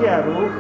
quero.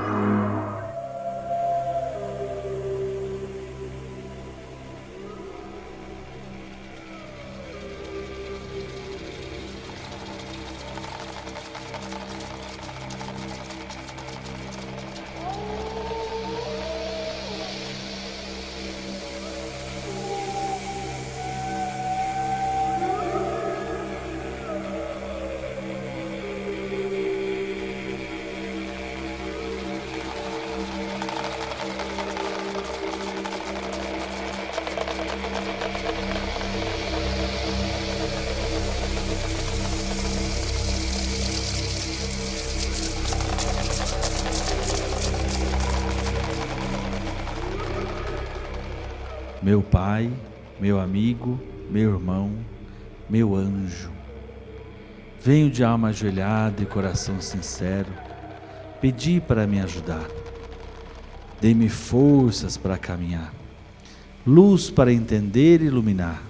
Meu Pai, meu amigo, meu irmão, meu anjo, venho de alma ajoelhada e coração sincero, pedir para me ajudar. Dê-me forças para caminhar, luz para entender e iluminar.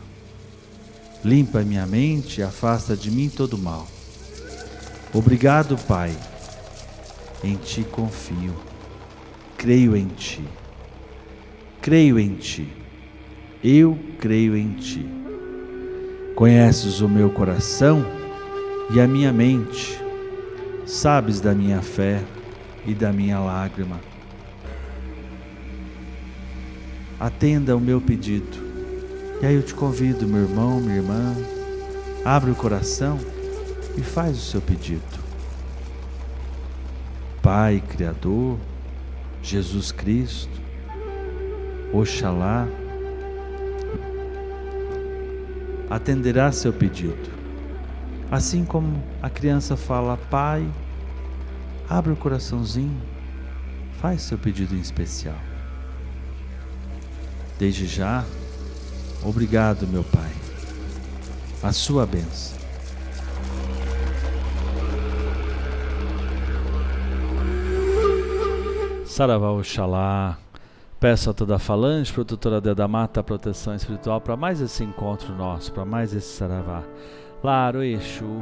Limpa minha mente e afasta de mim todo mal. Obrigado, Pai, em Ti confio, creio em Ti, creio em Ti. Eu creio em Ti. Conheces o meu coração e a minha mente. Sabes da minha fé e da minha lágrima. Atenda ao meu pedido. E aí eu te convido, meu irmão, minha irmã, abre o coração e faz o seu pedido. Pai Criador, Jesus Cristo, Oxalá, atenderá seu pedido. Assim como a criança fala, Pai, abre o coraçãozinho, faz seu pedido em especial. Desde já, obrigado, meu Pai, a sua bênção. Saravá Oxalá. Peço a toda a falange, protetora da mata, a proteção espiritual para mais esse encontro nosso, para mais esse saravá. Laro Exu,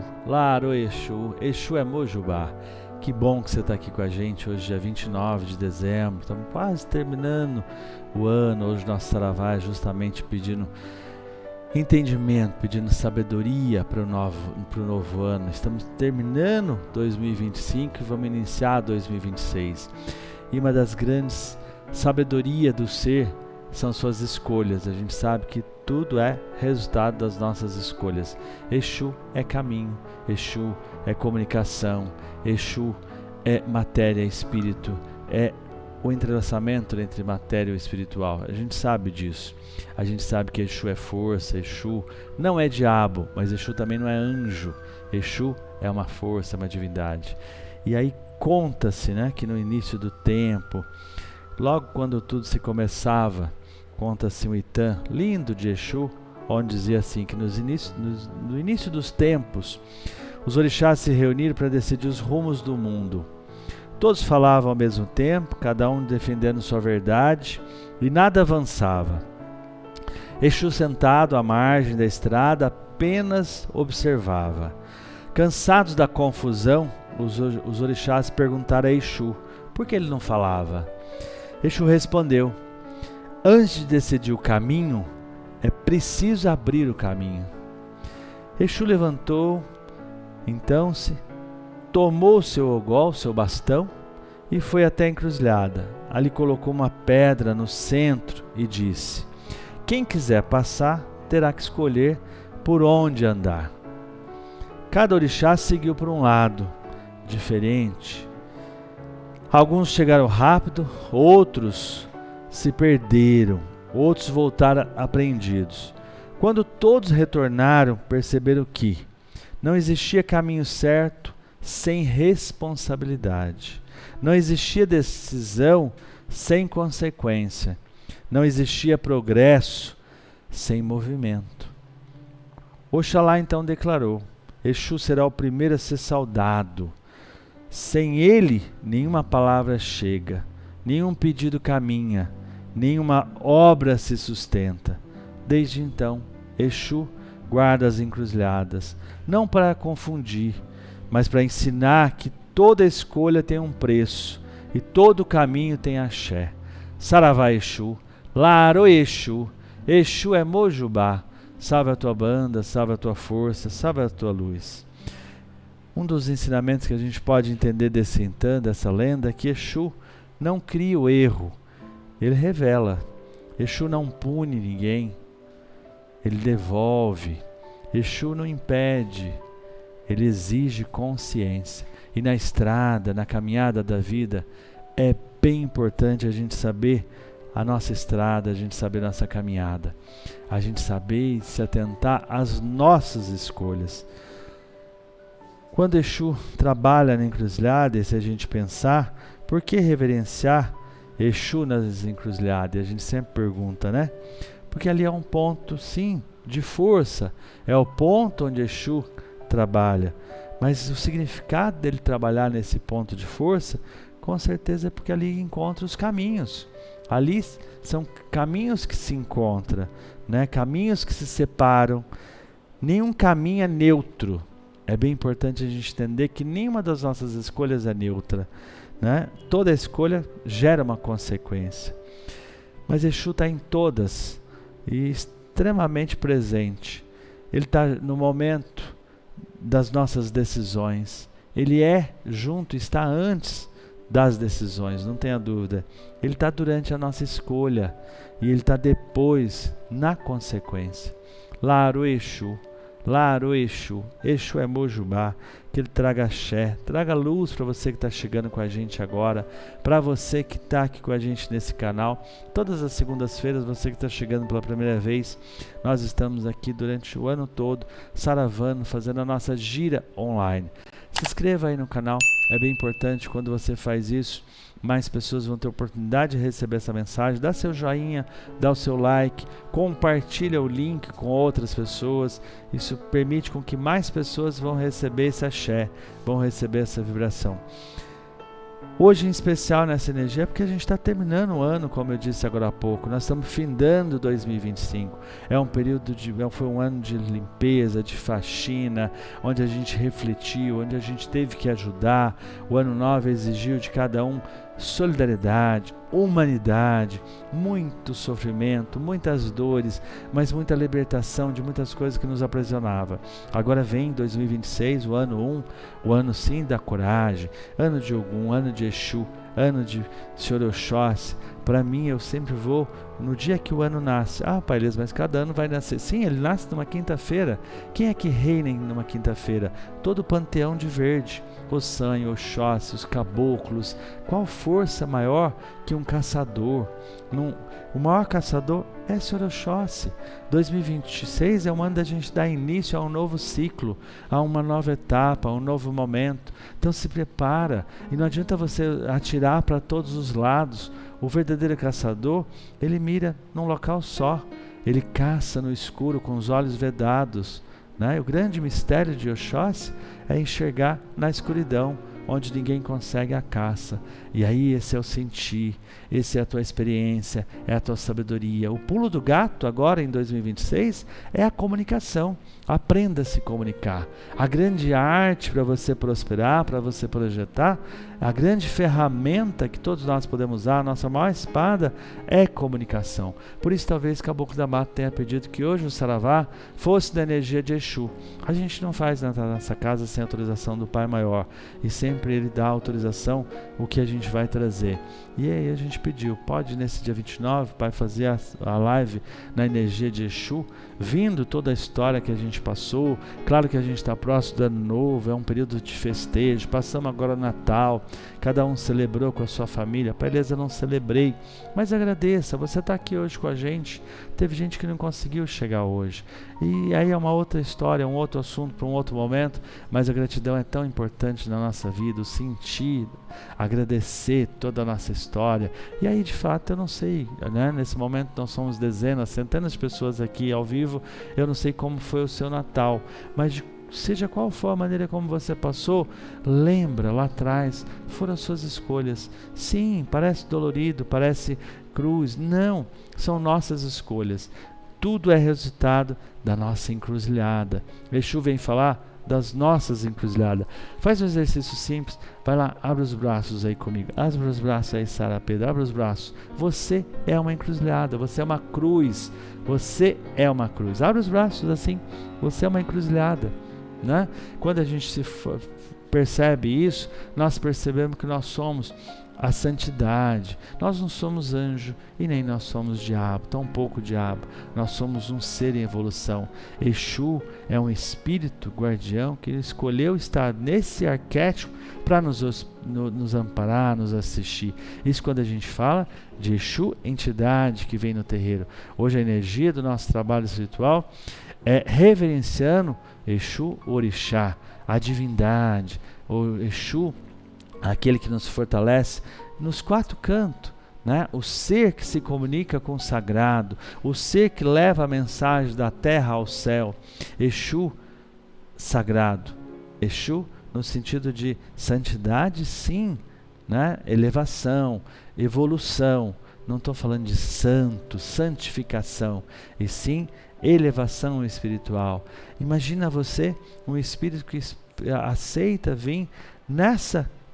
Exu é Mojubá. Que bom que você está aqui com a gente hoje, dia 29 de dezembro. Estamos quase terminando o ano. Hoje nosso saravá é justamente pedindo entendimento, pedindo sabedoria para o novo ano. Estamos terminando 2025 e vamos iniciar 2026. E uma das grandes sabedoria do ser são suas escolhas. A gente sabe que tudo é resultado das nossas escolhas. Exu é caminho, Exu é comunicação, Exu é matéria e espírito, é o entrelaçamento entre matéria e espiritual. A gente sabe disso. A gente sabe que Exu é força, Exu não é diabo, mas Exu também não é anjo. Exu é uma força, uma divindade. E aí conta-se, né, que no início do tempo, logo quando tudo se começava, conta-se um Itã lindo de Exu, onde dizia assim, que no início dos tempos, os orixás se reuniram para decidir os rumos do mundo. Todos falavam ao mesmo tempo, cada um defendendo sua verdade, e nada avançava. Exu, sentado à margem da estrada, apenas observava. Cansados da confusão, os orixás perguntaram a Exu por que ele não falava. Exu respondeu: antes de decidir o caminho, é preciso abrir o caminho. Exu levantou, então-se, tomou seu ogol, seu bastão, e foi até a encruzilhada. Ali colocou uma pedra no centro e disse: quem quiser passar, terá que escolher por onde andar. Cada orixá seguiu por um lado, diferente. Alguns chegaram rápido, outros se perderam, outros voltaram apreendidos. Quando todos retornaram, perceberam que não existia caminho certo sem responsabilidade. Não existia decisão sem consequência. Não existia progresso sem movimento. Oxalá então declarou: Exu será o primeiro a ser saudado. Sem ele, nenhuma palavra chega, nenhum pedido caminha, nenhuma obra se sustenta. Desde então, Exu guarda as encruzilhadas, não para confundir, mas para ensinar que toda escolha tem um preço e todo caminho tem axé. Saravá Exu, Laro Exu, Exu é Mojubá, salve a tua banda, salve a tua força, salve a tua luz. Um dos ensinamentos que a gente pode entender desse Intã, dessa lenda, é que Exu não cria o erro, ele revela. Exu não pune ninguém, ele devolve. Exu não impede, ele exige consciência. E na estrada, na caminhada da vida, é bem importante a gente saber a nossa estrada, a gente saber a nossa caminhada, a gente saber se atentar às nossas escolhas. Quando Exu trabalha na encruzilhada, e se a gente pensar, por que reverenciar Exu nas encruzilhadas? E a gente sempre pergunta, né? Porque ali é um ponto, sim, de força, é o ponto onde Exu trabalha. Mas o significado dele trabalhar nesse ponto de força, com certeza é porque ali encontra os caminhos. Ali são caminhos que se encontram, né? Caminhos que se separam. Nenhum caminho é neutro. É bem importante a gente entender que nenhuma das nossas escolhas é neutra, né? Toda escolha gera uma consequência. Mas Exu está em todas e extremamente presente. Ele está no momento das nossas decisões. Ele é junto, está antes das decisões, não tenha dúvida. Ele está durante a nossa escolha e ele está depois na consequência. Laro Exu, Laro Exu, Exu é Mojubá, que ele traga axé, traga luz para você que está chegando com a gente agora, para você que está aqui com a gente nesse canal. Todas as segundas-feiras, você que está chegando pela primeira vez, nós estamos aqui durante o ano todo, saravando, fazendo a nossa gira online. Se inscreva aí no canal, é bem importante. Quando você faz isso, mais pessoas vão ter oportunidade de receber essa mensagem. Dá seu joinha, dá o seu like, compartilha o link com outras pessoas. Isso permite com que mais pessoas vão receber esse axé, vão receber essa vibração. Hoje, em especial, nessa energia, é porque a gente está terminando o ano, como eu disse agora há pouco. Nós estamos findando 2025. Foi um ano de limpeza, de faxina, onde a gente refletiu, onde a gente teve que ajudar. O ano 9 exigiu de cada um solidariedade, humanidade, muito sofrimento, muitas dores, mas muita libertação de muitas coisas que nos aprisionava. Agora vem 2026, o ano 1, o ano sim da coragem, ano de Ogum, ano de Exu, ano de Senhor Oxóssi. Para mim, eu sempre vou no dia que o ano nasce. Ah, Pai Elias, mas cada ano vai nascer. Sim, ele nasce numa quinta-feira. Quem é que reina numa quinta-feira? Todo o panteão de verde. Ossanho, Oxóssi, os caboclos. Qual força maior que um caçador? O maior caçador é Senhor Oxóssi. 2026 é um ano da gente dar início a um novo ciclo, a uma nova etapa, a um novo momento. Então se prepara. E não adianta você atirar para todos os lados. O verdadeiro caçador, ele mira num local só. Ele caça no escuro com os olhos vedados, né? O grande mistério de Oxóssi é enxergar na escuridão, onde ninguém consegue a caça. E aí esse é o sentir, esse é a tua experiência, é a tua sabedoria. O pulo do gato agora em 2026 é a comunicação. Aprenda a se comunicar. A grande arte para você prosperar, para você projetar, a grande ferramenta que todos nós podemos usar, a nossa maior espada, é comunicação. Por isso talvez Caboclo da Mata tenha pedido que hoje o Saravá fosse da energia de Exu. A gente não faz na nossa casa sem autorização do Pai Maior. E sempre ele dá autorização o que a gente vai trazer. E aí a gente pediu, pode nesse dia 29, Pai, fazer a live na energia de Exu, vindo toda a história que a gente passou. Claro que a gente está próximo do Ano Novo, é um período de festejo, passamos agora o Natal, cada um celebrou com a sua família. Pai Elias, eu não celebrei, mas agradeça, você está aqui hoje com a gente. Teve gente que não conseguiu chegar hoje, e aí é uma outra história, um outro assunto para um outro momento, mas a gratidão é tão importante na nossa vida, o sentir, agradecer toda a nossa história. E aí de fato eu não sei, né? Nesse momento nós somos dezenas, centenas de pessoas aqui ao vivo. Eu não sei como foi o seu Natal, mas seja qual for a maneira como você passou, lembra lá atrás, foram as suas escolhas. Sim, parece dolorido, parece cruz, não, são nossas escolhas. Tudo é resultado da nossa encruzilhada. Exu vem falar das nossas encruzilhadas. Faz um exercício simples, vai lá, abre os braços aí comigo, abre os braços aí, Sara Pedro, abre os braços. Você é uma encruzilhada, você é uma cruz, você é uma cruz. Abre os braços assim, você é uma encruzilhada, né? Quando a gente percebe isso, nós percebemos que nós somos a santidade. Nós não somos anjo e nem nós somos diabo, tampouco diabo. Nós somos um ser em evolução. Exu é um espírito guardião que escolheu estar nesse arquétipo para nos amparar, nos assistir. Isso quando a gente fala de Exu, entidade que vem no terreiro. Hoje a energia do nosso trabalho espiritual é reverenciando Exu, Orixá, a divindade, o Exu, aquele que nos fortalece nos 4 cantos, né? O ser que se comunica com o sagrado, o ser que leva a mensagem da terra ao céu. Exu sagrado, Exu no sentido de santidade, sim, né? Elevação, evolução. Não estou falando de santo, santificação, e sim elevação espiritual. Imagina você, um espírito que aceita vir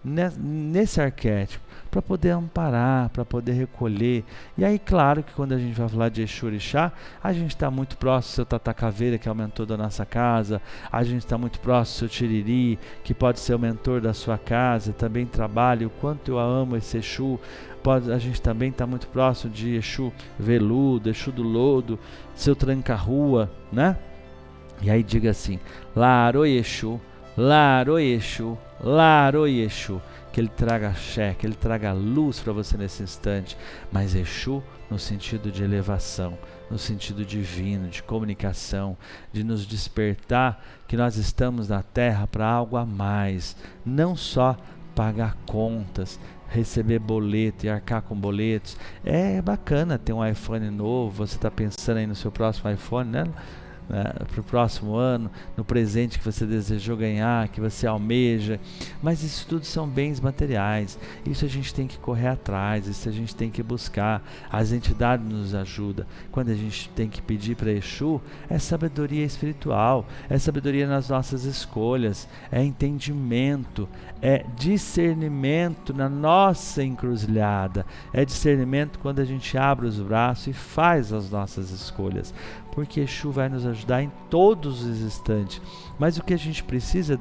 nesse arquétipo, para poder amparar, para poder recolher. E aí, claro que quando a gente vai falar de Exu Orixá, a gente está muito próximo do seu Tata Caveira, que é o mentor da nossa casa, a gente está muito próximo do seu Tiriri, que pode ser o mentor da sua casa, também trabalha, o quanto eu amo esse Exu. A gente também está muito próximo de Exu Veludo, Exu do Lodo, seu Tranca-Rua, né? E aí diga assim, Laro Exu, Laro Exu, Laro Exu, que ele traga axé, que ele traga luz para você nesse instante, mas Exu no sentido de elevação, no sentido divino, de comunicação, de nos despertar que nós estamos na Terra para algo a mais, não só pagar contas, receber boleto e arcar com boletos. É bacana ter um iPhone novo, você está pensando aí no seu próximo iPhone, né? Para o próximo ano, no presente que você desejou ganhar, que você almeja, mas isso tudo são bens materiais, isso a gente tem que correr atrás, isso a gente tem que buscar, as entidades nos ajudam. Quando a gente tem que pedir para Exu, é sabedoria espiritual, é sabedoria nas nossas escolhas, é entendimento, é discernimento na nossa encruzilhada, é discernimento quando a gente abre os braços e faz as nossas escolhas, porque Exu vai nos ajudar em todos os instantes. Mas o que a gente precisa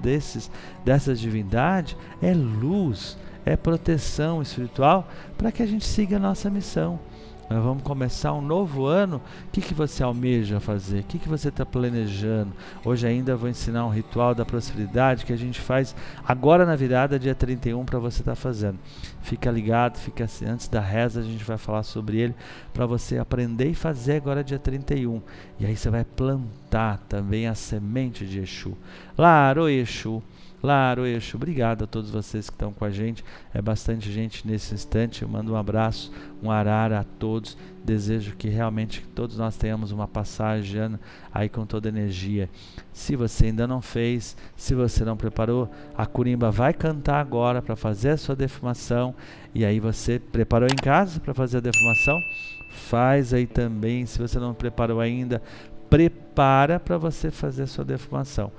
dessas divindades é luz, é proteção espiritual para que a gente siga a nossa missão. Nós vamos começar um novo ano. O que você almeja fazer? O que você está planejando? Hoje ainda vou ensinar um ritual da prosperidade que a gente faz agora na virada, dia 31, para você estar fazendo. Fica ligado, fica assim, antes da reza a gente vai falar sobre ele, para você aprender e fazer agora dia 31. E aí você vai plantar também a semente de Exu. Laro Exu. Laro Exu, obrigado a todos vocês que estão com a gente, é bastante gente nesse instante. Eu mando um abraço, um arara a todos, desejo que realmente todos nós tenhamos uma passagem de ano aí com toda energia. Se você ainda não fez, se você não preparou, a Curimba vai cantar agora para fazer a sua defumação, e aí você preparou em casa para fazer a defumação? Faz aí também. Se você não preparou ainda, prepara para você fazer a sua defumação.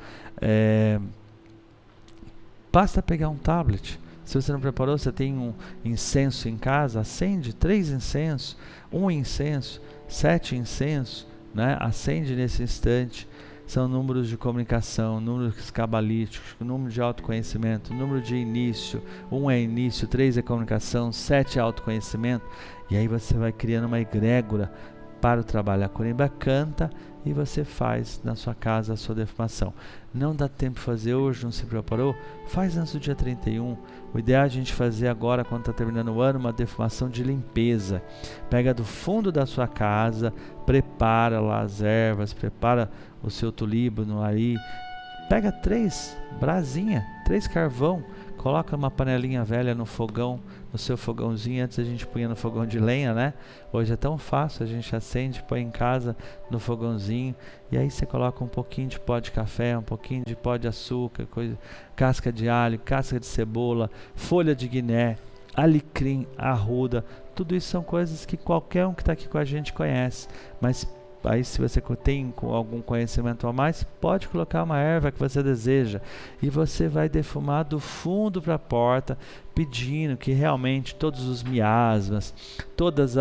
Basta pegar um tablet. Se você não preparou, você tem um incenso em casa, acende 3 incensos, 1 incenso, 7 incensos, né? Acende nesse instante. São números de comunicação, números cabalísticos, número de autoconhecimento, número de início. 1 é início, 3 é comunicação, 7 é autoconhecimento. E aí você vai criando uma egrégora para o trabalho. A Curimba canta e você faz na sua casa a sua defumação. Não dá tempo de fazer hoje, não se preparou? Faz antes do dia 31. O ideal é a gente fazer agora, quando está terminando o ano, uma defumação de limpeza. Pega do fundo da sua casa, prepara lá as ervas, prepara o seu tulíbano aí. Pega 3 brasinhas, 3 carvão, coloca uma panelinha velha no fogão, no seu fogãozinho. Antes a gente punha no fogão de lenha, né? Hoje é tão fácil, a gente acende, põe em casa no fogãozinho, e aí você coloca um pouquinho de pó de café, um pouquinho de pó de açúcar, casca de alho, casca de cebola, folha de guiné, alecrim, arruda. Tudo isso são coisas que qualquer um que está aqui com a gente conhece, mas aí se você tem algum conhecimento a mais, pode colocar uma erva que você deseja e você vai defumar do fundo para a porta, pedindo que realmente todos os miasmas, todas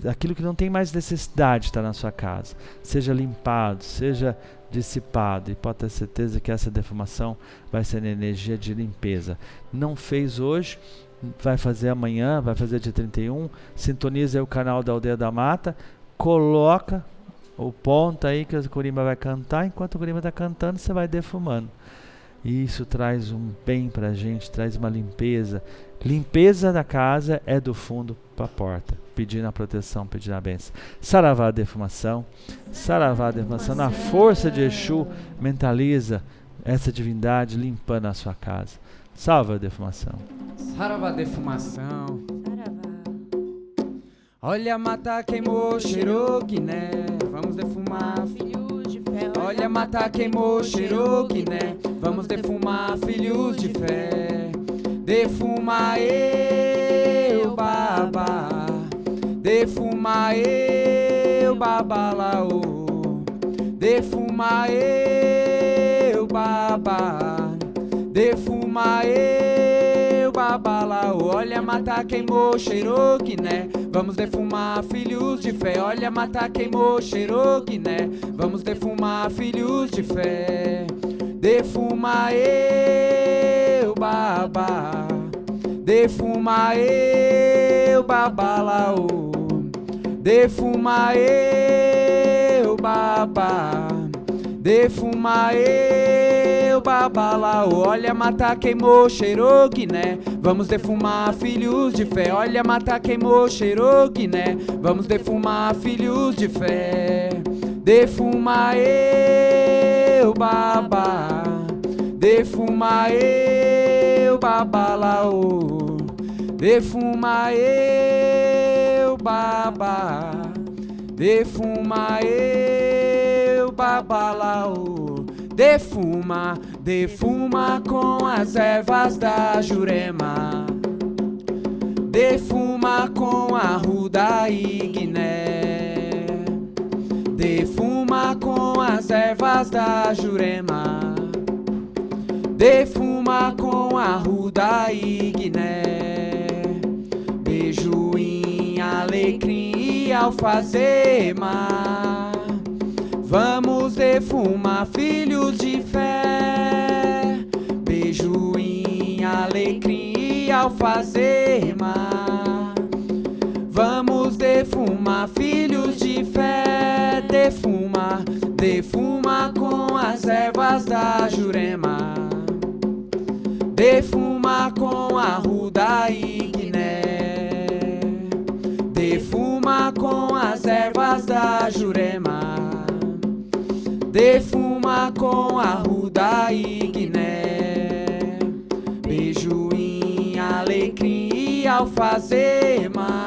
aquilo que não tem mais necessidade de estar na sua casa, seja limpado, seja dissipado, e pode ter certeza que essa defumação vai ser energia de limpeza. Não fez hoje, vai fazer amanhã, vai fazer dia 31, sintoniza aí o canal da Aldeia da Mata, coloca o ponto aí que o Corimba vai cantar, enquanto o Corimba está cantando, você vai defumando. E isso traz um bem pra gente, traz uma limpeza. Limpeza da casa é do fundo para a porta, pedindo a proteção, pedindo a bênção. Saravá defumação, na força de Exu, mentaliza essa divindade limpando a sua casa. Salva a defumação. Saravá defumação. Olha a mata queimou, cheirou quiné, vamos defumar, filhos de fé. Olha a mata queimou, cheirou quiné, vamos defumar, filhos de fé. Defuma eu, babá, defuma eu, babalaô, defuma eu, babá, defuma eu, babalaô. Olha a mata queimou, cheirou quiné, vamos defumar, filhos de fé. Olha a mata queimou, cheirou quiné, vamos defumar, filhos de fé. Defuma eu, babá, defuma eu, babalaô, defuma eu, babá, defuma eu, babalaô. Olha a mata queimou, cheirou quiné, vamos defumar, filhos de fé. Olha a mata queimou, cheirou quiné, vamos defumar, filhos de fé. Defuma eu, babá, defuma eu, babalaô, defuma eu, babá, defuma eu, babalaô. Defuma, defuma com as ervas da Jurema, defuma com a ruda e guiné, defuma com as ervas da Jurema, defuma com a ruda e guiné, beijoim, alecrim e alfazema. Vamos defumar, filhos de fé, beijoim, alecrim e alfazema. Vamos defumar, filhos de fé, defuma, defuma com as ervas da Jurema, defuma com a ruda e guiné, defuma com as ervas da Jurema, defuma com a ruda e guiné, beijoim, alecrim e alfazema.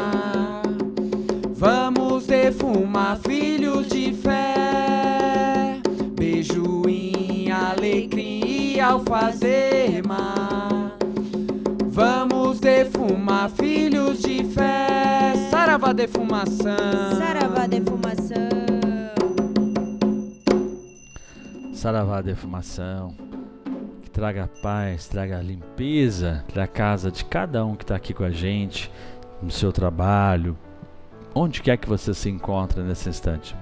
Vamos defumar, filhos de fé, beijoim, alecrim e alfazema. Vamos defumar, filhos de fé. Saravá defumação. Saravá defumação. Saravá defumação, que traga paz, traga limpeza para a casa de cada um que está aqui com a gente, no seu trabalho, onde quer que você se encontre nesse instante.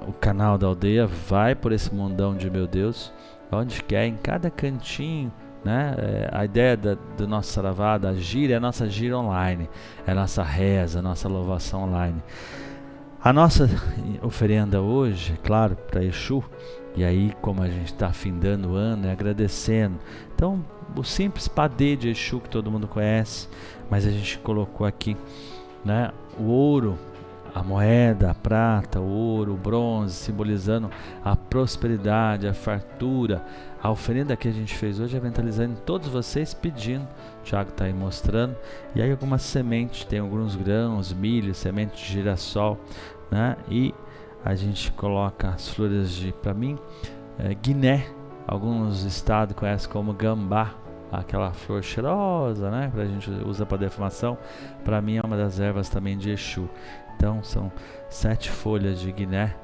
O canal da aldeia vai por esse mundão de meu Deus, onde quer, em cada cantinho, né? A ideia do nosso Saravá, da gira, é a nossa gira online, é a nossa reza, a nossa louvação online. A nossa oferenda hoje, é claro, para Exu, e aí como a gente está findando o ano, agradecendo. Então, o simples padê de Exu que todo mundo conhece, mas a gente colocou aqui, né, o ouro, a moeda, a prata, o ouro, o bronze, simbolizando a prosperidade, a fartura. A oferenda que a gente fez hoje é mentalizando todos vocês, pedindo. O Thiago está aí mostrando. E aí algumas sementes, tem alguns grãos, milho, semente de girassol, né? E a gente coloca as flores de, para mim, guiné. Alguns estados conhecem como gambá, aquela flor cheirosa, né? Que a gente usa para defumação. Para mim é uma das ervas também de Exu. Então são 7 folhas de guiné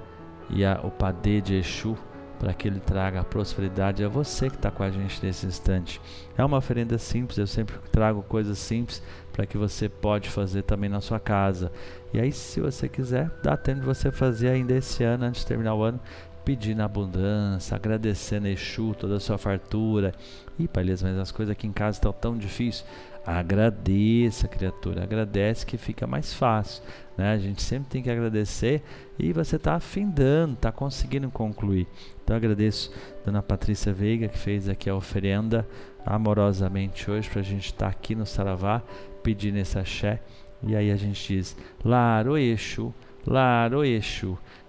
e o padê de Exu, para que ele traga a prosperidade. É você que está com a gente nesse instante. É uma oferenda simples, eu sempre trago coisas simples para que você pode fazer também na sua casa. E aí, se você quiser, dá tempo de você fazer ainda esse ano, antes de terminar o ano, pedindo abundância, agradecendo a Exu toda a sua fartura. Ih, Palhas, mas as coisas aqui em casa estão tão difíceis. Agradeça, criatura, agradece que fica mais fácil, né? A gente sempre tem que agradecer e você está afindando, está conseguindo concluir. Então agradeço Dona Patrícia Veiga, que fez aqui a oferenda amorosamente hoje para a gente estar aqui no Saravá pedindo esse axé. E aí a gente diz: Laro Exu,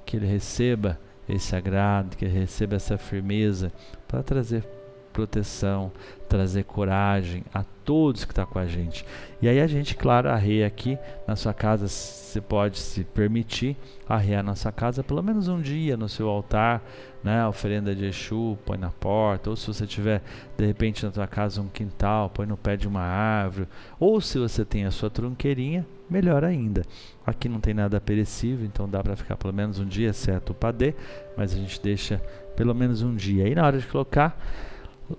que ele receba esse agrado, que ele receba essa firmeza para trazer proteção, trazer coragem a todos que estão com a gente. E aí a gente, claro, arreia aqui na sua casa. Você pode se permitir arrear na sua casa pelo menos um dia no seu altar, né? A oferenda de Exu, põe na porta. Ou se você tiver de repente na sua casa um quintal, põe no pé de uma árvore. Ou se você tem a sua trunqueirinha, melhor ainda. Aqui não tem nada perecível, então dá para ficar pelo menos um dia, exceto o padê, mas a gente deixa pelo menos um dia. Aí na hora de colocar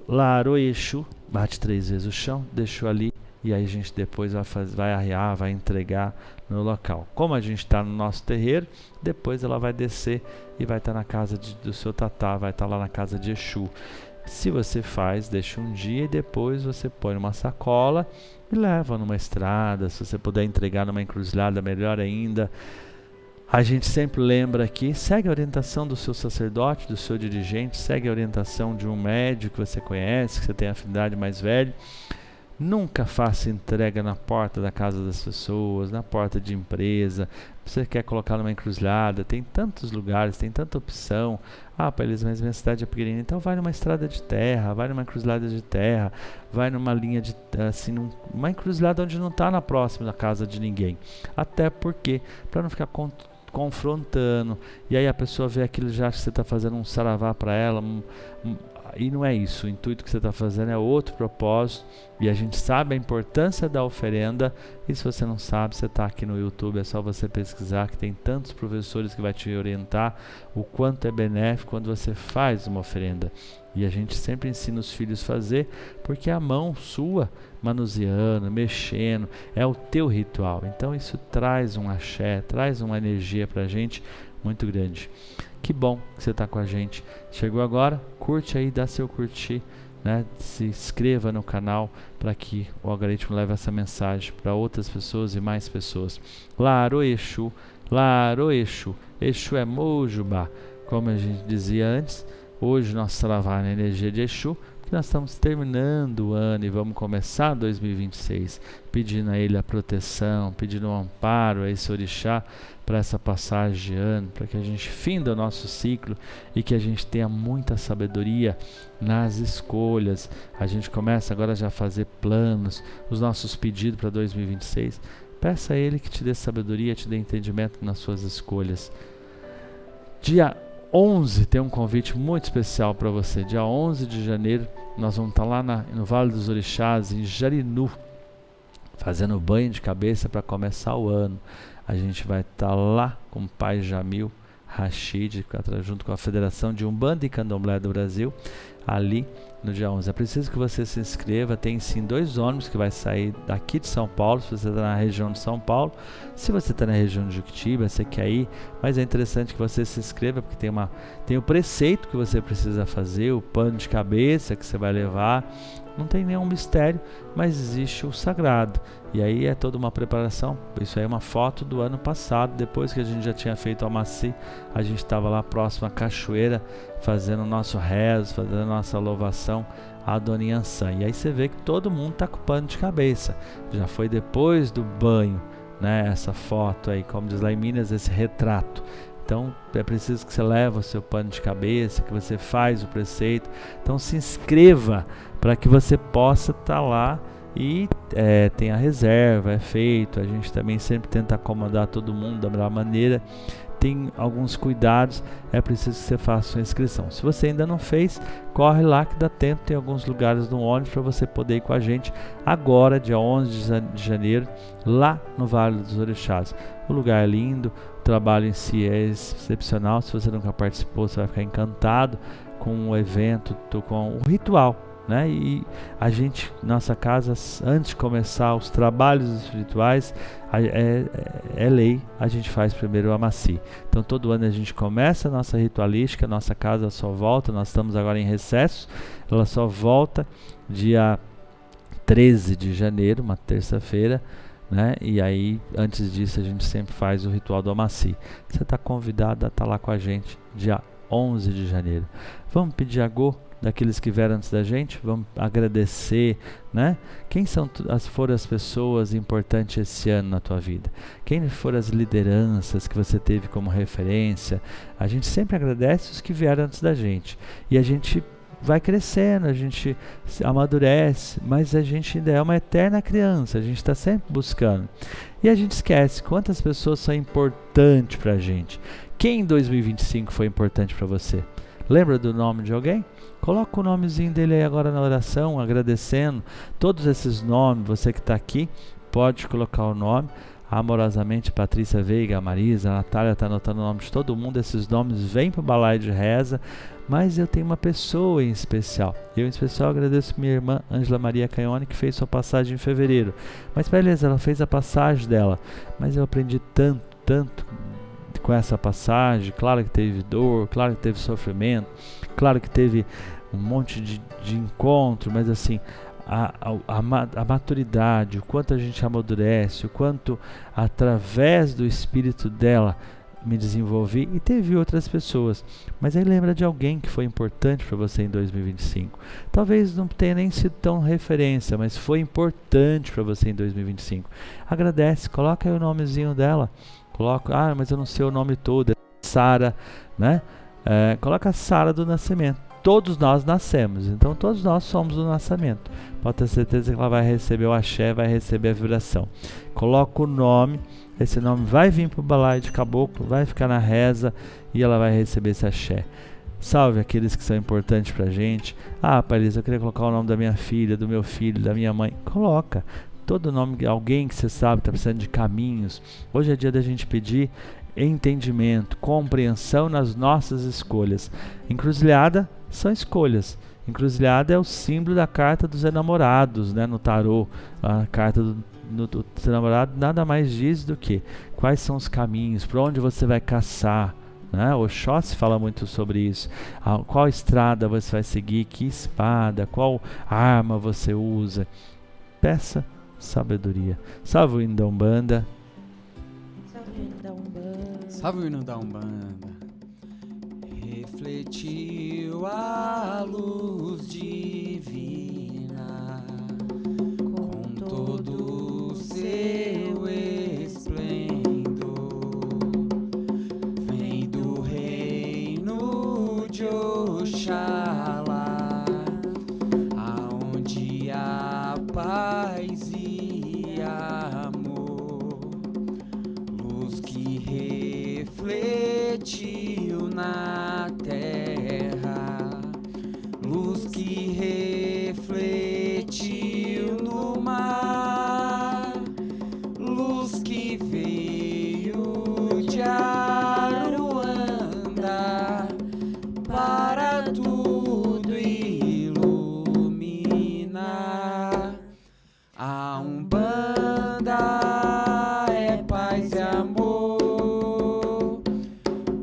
Laro Exu, bate 3 vezes o chão, deixou ali, e aí a gente depois vai arrear, vai entregar no local. Como a gente está no nosso terreiro, depois ela vai descer e vai estar na casa do seu tatá, vai estar lá na casa de Exu. Se você faz, deixa um dia e depois você põe numa sacola e leva numa estrada. Se você puder entregar numa encruzilhada, melhor ainda. A gente sempre lembra aqui, segue a orientação do seu sacerdote, do seu dirigente, segue a orientação de um médico que você conhece, que você tem afinidade mais velho. Nunca faça entrega na porta da casa das pessoas, na porta de empresa. Você quer colocar numa encruzilhada, tem tantos lugares, tem tanta opção. Ah, Palhas, mas minha cidade é pequenina, então vai numa estrada de terra, vai numa encruzilhada de terra, vai numa linha de, assim, numa encruzilhada onde não está na próxima da casa de ninguém. Até porque, para não ficar confrontando, e aí a pessoa vê aquilo, já acha que você está fazendo um saravá para ela, e não é isso. O intuito que você está fazendo é outro propósito, e a gente sabe a importância da oferenda. E se você não sabe, você está aqui no YouTube, é só você pesquisar, que tem tantos professores que vai te orientar o quanto é benéfico quando você faz uma oferenda. E a gente sempre ensina os filhos a fazer, porque a mão sua, manuseando, mexendo, é o teu ritual. Então isso traz um axé, traz uma energia para a gente muito grande. Que bom que você está com a gente. Chegou agora? Curte aí, dá seu curtir, né? Se inscreva no canal para que o algoritmo leve essa mensagem para outras pessoas e mais pessoas. Laro Exu, Exu é Mojubá. Como a gente dizia antes, hoje nós trabalhamos na energia de Exu, porque nós estamos terminando o ano e vamos começar 2026, pedindo a ele a proteção, pedindo um amparo a esse orixá para essa passagem de ano, para que a gente finda o nosso ciclo e que a gente tenha muita sabedoria nas escolhas. A gente começa agora já a fazer planos, os nossos pedidos para 2026. Peça a ele que te dê sabedoria, te dê entendimento nas suas escolhas. Dia 11 tem um convite muito especial para você. Dia 11 de janeiro nós vamos estar lá no Vale dos Orixás, em Jarinu, fazendo banho de cabeça para começar o ano. A gente vai estar lá com o Pai Jamil Rashid, junto com a Federação de Umbanda e Candomblé do Brasil, ali no dia 11. É preciso que você se inscreva. Tem sim 2 ônibus que vai sair daqui de São Paulo, se você está na região de São Paulo. Se você está na região de Juquitiba, você quer ir, mas é interessante que você se inscreva, porque tem o preceito que você precisa fazer, o pano de cabeça que você vai levar. Não tem nenhum mistério, mas existe o sagrado. E aí é toda uma preparação. Isso aí é uma foto do ano passado, depois que a gente já tinha feito o Amaci. A gente estava lá próximo à cachoeira, fazendo o nosso rezo, fazendo a nossa louvação a Dona Yansan. E aí você vê que todo mundo está com pano de cabeça. Já foi depois do banho, né? Essa foto aí, como diz lá em Minas, esse retrato. Então é preciso que você leve o seu pano de cabeça, que você faz o preceito. Então se inscreva para que você possa estar lá e tem a reserva, é feito. A gente também sempre tenta acomodar todo mundo da melhor maneira. tem alguns cuidados, é preciso que você faça sua inscrição. Se você ainda não fez, corre lá que dá tempo, tem alguns lugares no ônibus para você poder ir com a gente agora, dia 11 de janeiro, lá no Vale dos Orixás. O lugar é lindo, o trabalho em si é excepcional. Se você nunca participou, você vai ficar encantado com o evento, com o ritual, né? E a gente, nossa casa, antes de começar os trabalhos espirituais, é lei, a gente faz primeiro o Amaci. Então todo ano a gente começa a nossa ritualística, nossa casa só volta, nós estamos agora em recesso, ela só volta dia 13 de janeiro, uma terça-feira, né? E aí, antes disso, a gente sempre faz o ritual do Amaci. Você está convidado a estar lá com a gente dia 11 de janeiro. Vamos pedir a Go daqueles que vieram antes da gente? Vamos agradecer, né? Quem foram as pessoas importantes esse ano na tua vida? Quem foram as lideranças que você teve como referência? A gente sempre agradece os que vieram antes da gente. E a gente vai crescendo, a gente amadurece, mas a gente ainda é uma eterna criança, a gente está sempre buscando. E a gente esquece quantas pessoas são importantes para a gente. Quem em 2025 foi importante para você? Lembra do nome de alguém? Coloca o nomezinho dele aí agora na oração, agradecendo. Todos esses nomes, você que está aqui, pode colocar o nome. Amorosamente, Patrícia Veiga, Marisa, a Natália está anotando o nome de todo mundo. Esses nomes vêm para o balaio de reza. Mas eu tenho uma pessoa em especial. Eu em especial agradeço minha irmã Ângela Maria Caione, que fez sua passagem em fevereiro. Mas beleza, ela fez a passagem dela. Mas eu aprendi tanto com essa passagem. Claro que teve dor, claro que teve sofrimento, claro que teve um monte de encontro, mas assim, a maturidade, o quanto a gente amadurece, o quanto através do espírito dela me desenvolvi, e teve outras pessoas. Mas aí lembra de alguém que foi importante para você em 2025. Talvez não tenha nem sido tão referência, mas foi importante para você em 2025. Agradece, coloca aí o nomezinho dela. Coloca, mas eu não sei o nome todo, é Sara, né? Coloca a Sara do nascimento. Todos nós nascemos, então todos nós somos do nascimento. Pode ter certeza que ela vai receber o axé, vai receber a vibração. Coloca o nome, esse nome vai vir para o balaio de caboclo, vai ficar na reza e ela vai receber esse axé. Salve aqueles que são importantes pra gente. Paris, eu queria colocar o nome da minha filha, do meu filho, da minha mãe. Coloca todo nome de alguém que você sabe está precisando de caminhos. Hoje é dia da gente pedir entendimento, compreensão nas nossas escolhas. Encruzilhada são escolhas. Encruzilhada é o símbolo da carta dos enamorados, né, no tarô. A carta do enamorado nada mais diz do que quais são os caminhos, por onde você vai caçar, né? Oxóssi fala muito sobre isso. Qual estrada você vai seguir, que espada, qual arma você usa. Peça sabedoria. Salve o hino da Umbanda. Salve o hino da Umbanda. Salve o hino da Umbanda. Refletiu a luz divina com todo o seu esplendor. Vem do reino de Oxalá, aonde há paz e amor, luz que refletiu na terra, luz que refletiu no mar, luz que veio de Aruanda para tudo iluminar. A Umbanda é paz e amor,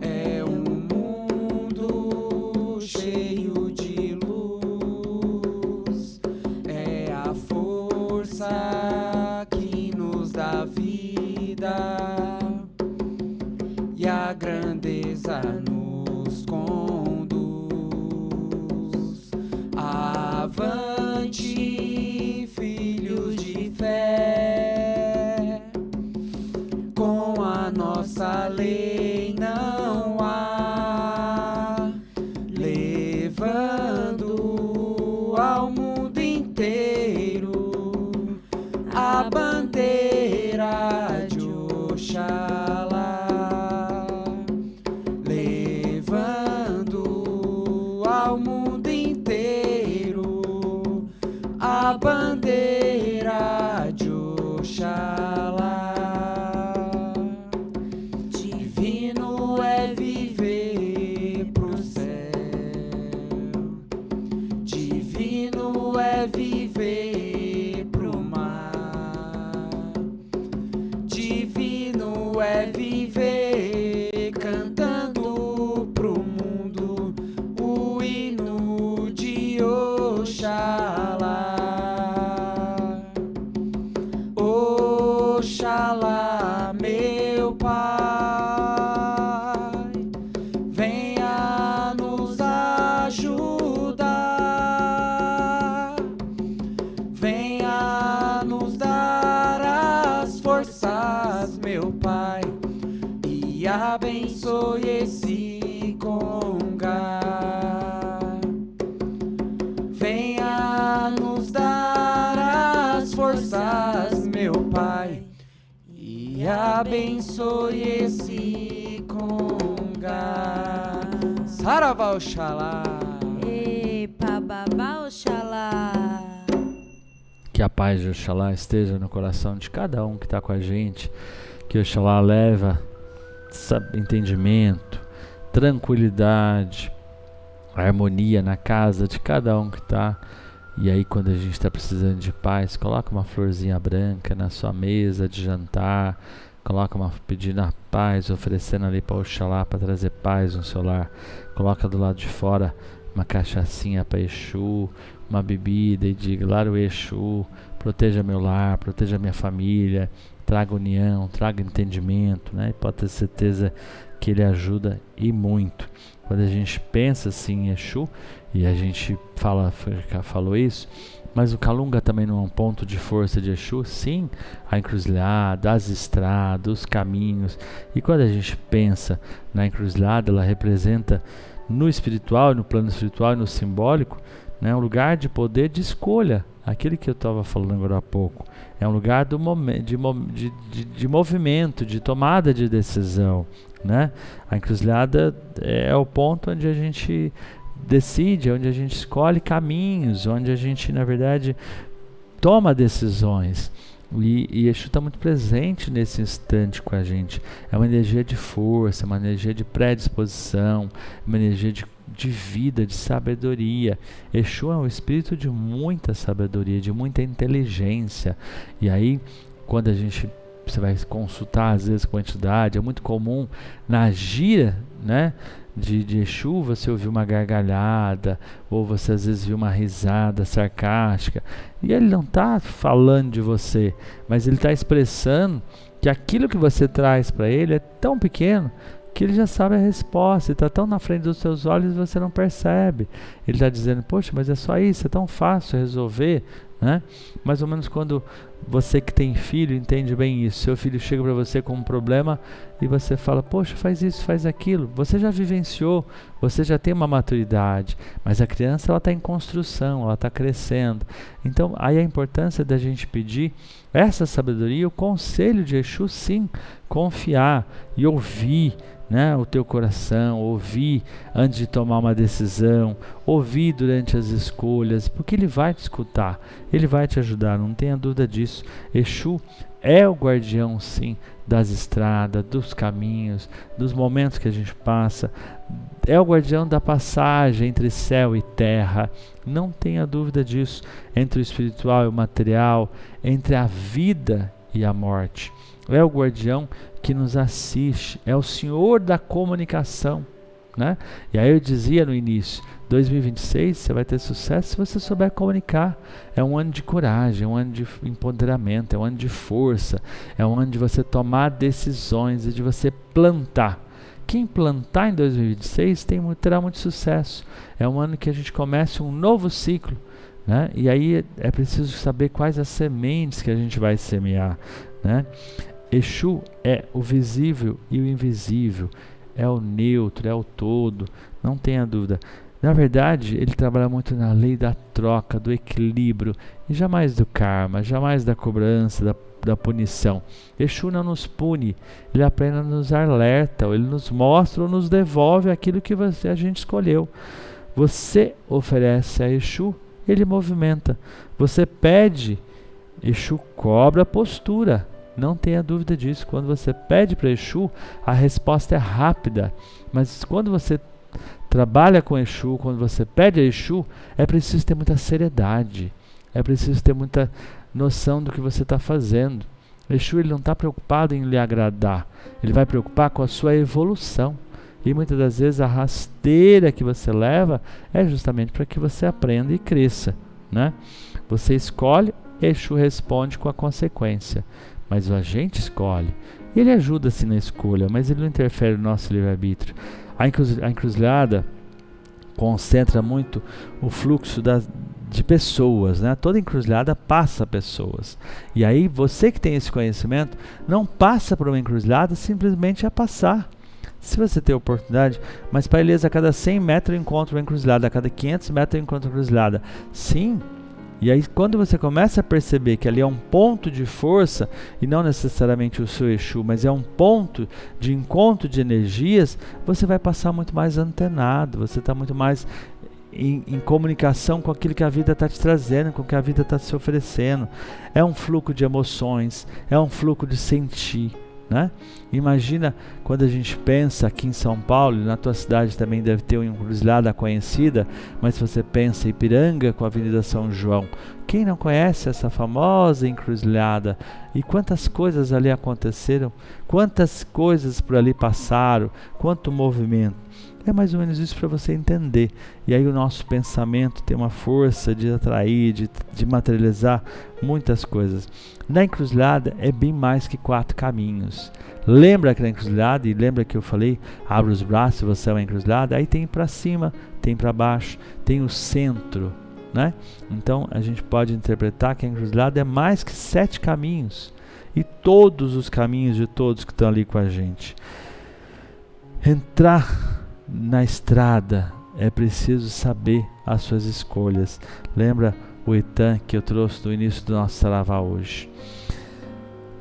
é um mundo cheio de luz, é a força que nos dá vida e a grandeza nos conduz. Avante, filhos de fé, com a nossa lei não há, levando ao mundo inteiro a bandeira de Oxalá. cantando pro mundo o hino de Oxalá. Oxalá, meu Pai, venha nos ajudar, venha nos dar as forças, meu Pai, e abençoe esse Congá. Venha nos dar as forças, meu Pai, e abençoe esse Congá. Saravá Oxalá. Epa, babá, Oxalá. Que a paz de Oxalá esteja no coração de cada um que está com a gente. Que Oxalá leva entendimento, tranquilidade, harmonia na casa de cada um que está. E aí, quando a gente está precisando de paz, coloca uma florzinha branca na sua mesa de jantar, coloca pedindo a paz, oferecendo ali para Oxalá para trazer paz no seu lar. Coloca do lado de fora uma cachaçinha para Exu, uma bebida, e diga: Laro Exu, proteja meu lar, proteja minha família, traga união, traga entendimento, né? E pode ter certeza que ele ajuda e muito. Quando a gente pensa assim em Exu, e a gente falou isso, mas o Calunga também não é um ponto de força de Exu. Sim, a encruzilhada, as estradas, os caminhos. E quando a gente pensa na encruzilhada, ela representa no espiritual, no plano espiritual e no simbólico, né, um lugar de poder de escolha. Aquele que eu estava falando agora há pouco. É um lugar de movimento, de tomada de decisão, né? A encruzilhada é o ponto onde a gente decide, onde a gente escolhe caminhos, onde a gente, na verdade, toma decisões. E Exu está muito presente nesse instante com a gente. É uma energia de força, uma energia de predisposição, uma energia de vida, de sabedoria. Exu é um espírito de muita sabedoria, de muita inteligência. E aí, quando você vai consultar às vezes com a entidade, é muito comum na gira, né, de Exu, você ouvir uma gargalhada, ou você às vezes viu uma risada sarcástica, e ele não está falando de você, mas ele está expressando que aquilo que você traz para ele é tão pequeno que ele já sabe a resposta, ele está tão na frente dos seus olhos e você não percebe. Ele está dizendo: poxa, mas é só isso, é tão fácil resolver, né? Mais ou menos quando você que tem filho entende bem isso. Seu filho chega para você com um problema e você fala: poxa, faz isso, faz aquilo. Você já vivenciou, você já tem uma maturidade, mas a criança, ela está em construção, ela está crescendo. Então aí a importância da gente pedir essa sabedoria, o conselho de Exu, sim, confiar e ouvir, né, o teu coração, ouvir antes de tomar uma decisão, ouvir durante as escolhas, porque ele vai te escutar, ele vai te ajudar, não tenha dúvida disso. Exu é o guardião, sim, das estradas, dos caminhos, dos momentos que a gente passa, é o guardião da passagem entre céu e terra, não tenha dúvida disso, entre o espiritual e o material, entre a vida e a morte. É o guardião que nos assiste, é o Senhor da comunicação, né? E aí eu dizia no início, 2026 você vai ter sucesso se você souber comunicar. É um ano de coragem, é um ano de empoderamento, é um ano de força, é um ano de você tomar decisões e de você plantar. Quem plantar em 2026 terá muito sucesso. É um ano que a gente começa um novo ciclo, né? E aí é preciso saber quais as sementes que a gente vai semear, né? Exu é o visível e o invisível, é o neutro, é o todo, não tenha dúvida. Na verdade, ele trabalha muito na lei da troca, do equilíbrio, e jamais do karma, jamais da cobrança, da punição. Exu não nos pune, ele apenas nos alerta, ou ele nos mostra ou nos devolve aquilo que a gente escolheu. Você oferece a Exu, ele movimenta. Você pede, Exu cobra a postura. Não tenha dúvida disso. Quando você pede para Exu, a resposta é rápida. Mas quando você trabalha com Exu, quando você pede a Exu, é preciso ter muita seriedade. É preciso ter muita noção do que você está fazendo. Exu ele não está preocupado em lhe agradar, ele vai preocupar com a sua evolução. E muitas das vezes a rasteira que você leva é justamente para que você aprenda e cresça, né? Você escolhe, Exu responde com a consequência, mas a gente escolhe. Ele ajuda-se na escolha, mas ele não interfere no nosso livre-arbítrio. A encruzilhada concentra muito o fluxo de pessoas, né? Toda encruzilhada passa pessoas. E aí você que tem esse conhecimento, não passa por uma encruzilhada simplesmente a passar. Se você tem oportunidade, mas para eles a cada 100 metros eu encontro uma encruzilhada, a cada 500 metros eu encontro uma encruzilhada. Sim. E aí quando você começa a perceber que ali é um ponto de força, e não necessariamente o seu Exu, mas é um ponto de encontro de energias, você vai passar muito mais antenado, você está muito mais em comunicação com aquilo que a vida está te trazendo, com o que a vida está te oferecendo. É um fluxo de emoções, é um fluxo de sentir, né? Imagina quando a gente pensa aqui em São Paulo, na tua cidade também deve ter uma encruzilhada conhecida, mas se você pensa em Ipiranga com a Avenida São João, quem não conhece essa famosa encruzilhada? E quantas coisas ali aconteceram, quantas coisas por ali passaram, quanto movimento. É mais ou menos isso para você entender. E aí o nosso pensamento tem uma força de atrair, de materializar muitas coisas. Na encruzilhada é bem mais que 4 caminhos. Lembra que na encruzilhada, e lembra que eu falei, abre os braços, você é uma encruzilhada, aí tem para cima, tem para baixo, tem o centro, né? Então a gente pode interpretar que a encruzilhada é mais que 7 caminhos. E todos os caminhos de todos que estão ali com a gente. Entrar na estrada é preciso saber as suas escolhas. Lembra o Itan que eu trouxe no início do nosso Saravá hoje?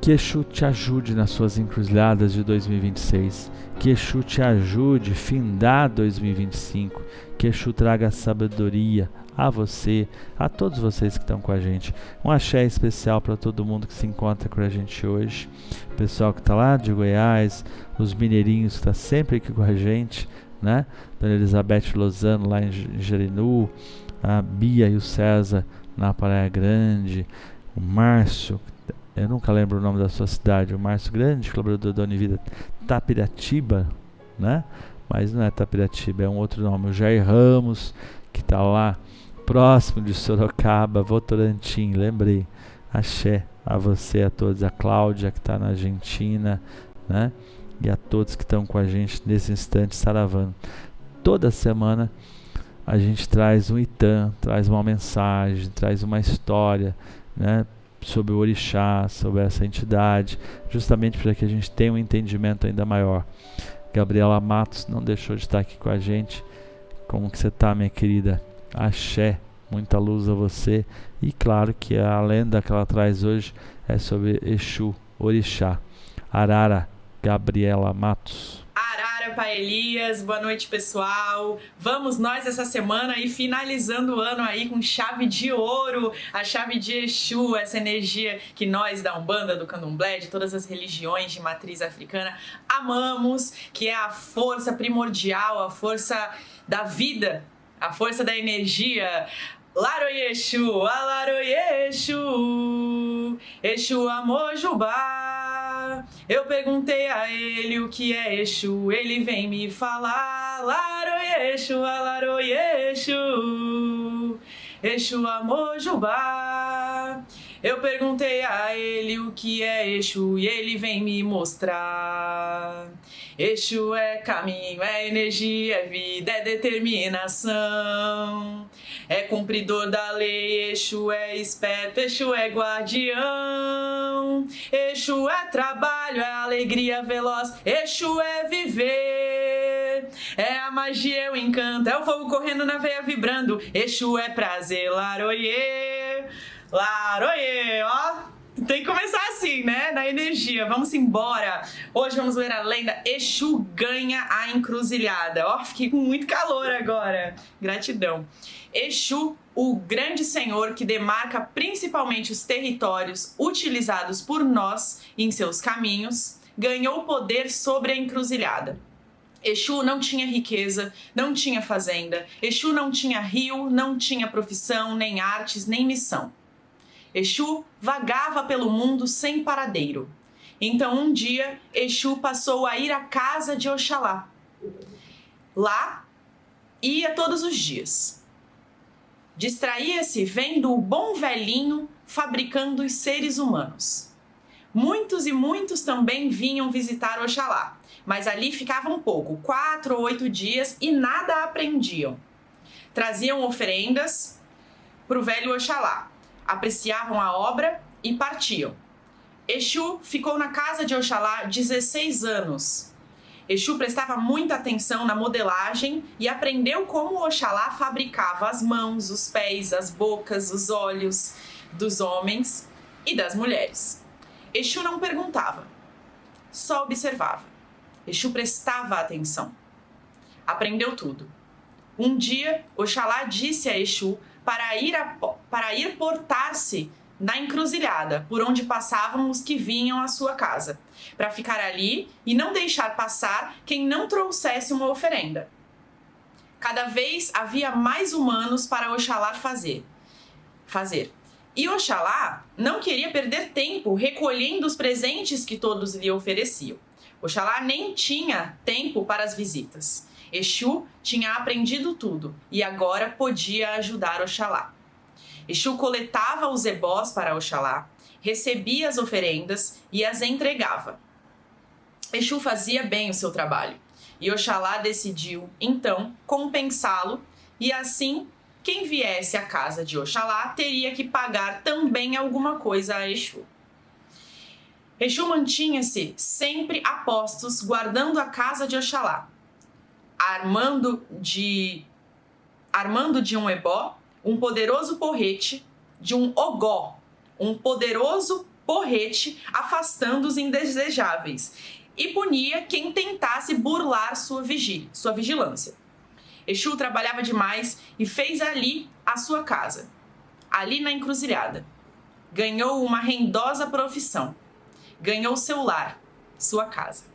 Que Exu te ajude nas suas encruzilhadas de 2026. Que Exu te ajude a findar 2025. Que Exu traga sabedoria a você, a todos vocês que estão com a gente. Um axé especial para todo mundo que se encontra com a gente hoje. O pessoal que está lá de Goiás, os mineirinhos que estão sempre aqui com a gente, né? Dona Elizabeth Lozano lá em Jarinu, a Bia e o César na Praia Grande, o Márcio, eu nunca lembro o nome da sua cidade, o Márcio Grande, colaborador da Univida, Tapiratiba, né? Mas não é Tapiratiba, é um outro nome, o Jair Ramos, que está lá próximo de Sorocaba, Votorantim, lembrei. Axé a você, a todos, a Cláudia que está na Argentina, né? E a todos que estão com a gente nesse instante saravando. Toda semana a gente traz um Itan, traz uma mensagem, traz uma história, né, sobre o orixá, sobre essa entidade, justamente para que a gente tenha um entendimento ainda maior. Gabriela Matos não deixou de estar aqui com a gente. Como que você está, minha querida? Axé, muita luz a você. E claro que a lenda que ela traz hoje é sobre Exu, orixá. Arara, Gabriela Matos. Arara, Pai Elias, boa noite, pessoal. Vamos nós essa semana aí finalizando o ano aí com chave de ouro, a chave de Exu, essa energia que nós da Umbanda, do Candomblé, de todas as religiões de matriz africana amamos, que é a força primordial, a força da vida, a força da energia. Laroye Exu, Alaroye Exu, Exu Amojubá. Eu perguntei a ele o que é Exu, ele vem me falar. Laroye Exu, Alaroye Exu, Exu Amojubá. Eu perguntei a ele o que é Exu e ele vem me mostrar. Exu é caminho, é energia, é vida, é determinação. É cumpridor da lei, Exu é esperto, Exu é guardião. Exu é trabalho, é alegria veloz, Exu é viver. É a magia, é o encanto, é o fogo correndo na veia vibrando. Exu é prazer, laroie, laroie, ó. Tem que começar assim, né? Na energia. Vamos embora. Hoje vamos ler a lenda Exu ganha a encruzilhada. Ó, fiquei com muito calor agora. Gratidão. Exu, o grande senhor que demarca principalmente os territórios utilizados por nós em seus caminhos, ganhou poder sobre a encruzilhada. Exu não tinha riqueza, não tinha fazenda. Exu não tinha rio, não tinha profissão, nem artes, nem missão. Exu vagava pelo mundo sem paradeiro. Então, um dia, Exu passou a ir à casa de Oxalá. Lá, ia todos os dias. Distraía-se vendo o bom velhinho fabricando os seres humanos. Muitos e muitos também vinham visitar Oxalá, mas ali ficavam pouco, 4 ou 8 dias, e nada aprendiam. Traziam oferendas para o velho Oxalá, apreciavam a obra e partiam. Exu ficou na casa de Oxalá 16 anos. Exu prestava muita atenção na modelagem e aprendeu como Oxalá fabricava as mãos, os pés, as bocas, os olhos dos homens e das mulheres. Exu não perguntava, só observava. Exu prestava atenção. Aprendeu tudo. Um dia, Oxalá disse a Exu para ir portar-se na encruzilhada, por onde passavam os que vinham à sua casa, para ficar ali e não deixar passar quem não trouxesse uma oferenda. Cada vez havia mais humanos para Oxalá fazer. E Oxalá não queria perder tempo recolhendo os presentes que todos lhe ofereciam. Oxalá nem tinha tempo para as visitas. Exu tinha aprendido tudo e agora podia ajudar Oxalá. Exu coletava os ebós para Oxalá, recebia as oferendas e as entregava. Exu fazia bem o seu trabalho e Oxalá decidiu, então, compensá-lo e assim, quem viesse à casa de Oxalá teria que pagar também alguma coisa a Exu. Exu mantinha-se sempre a postos, guardando a casa de Oxalá, armando de um ebó um poderoso porrete, de um ogó, um poderoso porrete afastando os indesejáveis, e punia quem tentasse burlar sua vigilância. Exu trabalhava demais e fez ali a sua casa, ali na encruzilhada. Ganhou uma rendosa profissão, ganhou seu lar, sua casa.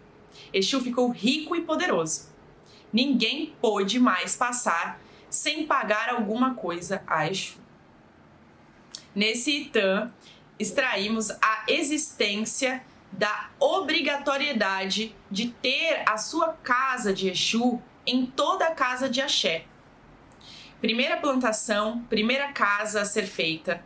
Exu ficou rico e poderoso. Ninguém pôde mais passar sem pagar alguma coisa a Exu. Nesse Itã, extraímos a existência da obrigatoriedade de ter a sua casa de Exu em toda a casa de Axé. Primeira plantação, primeira casa a ser feita,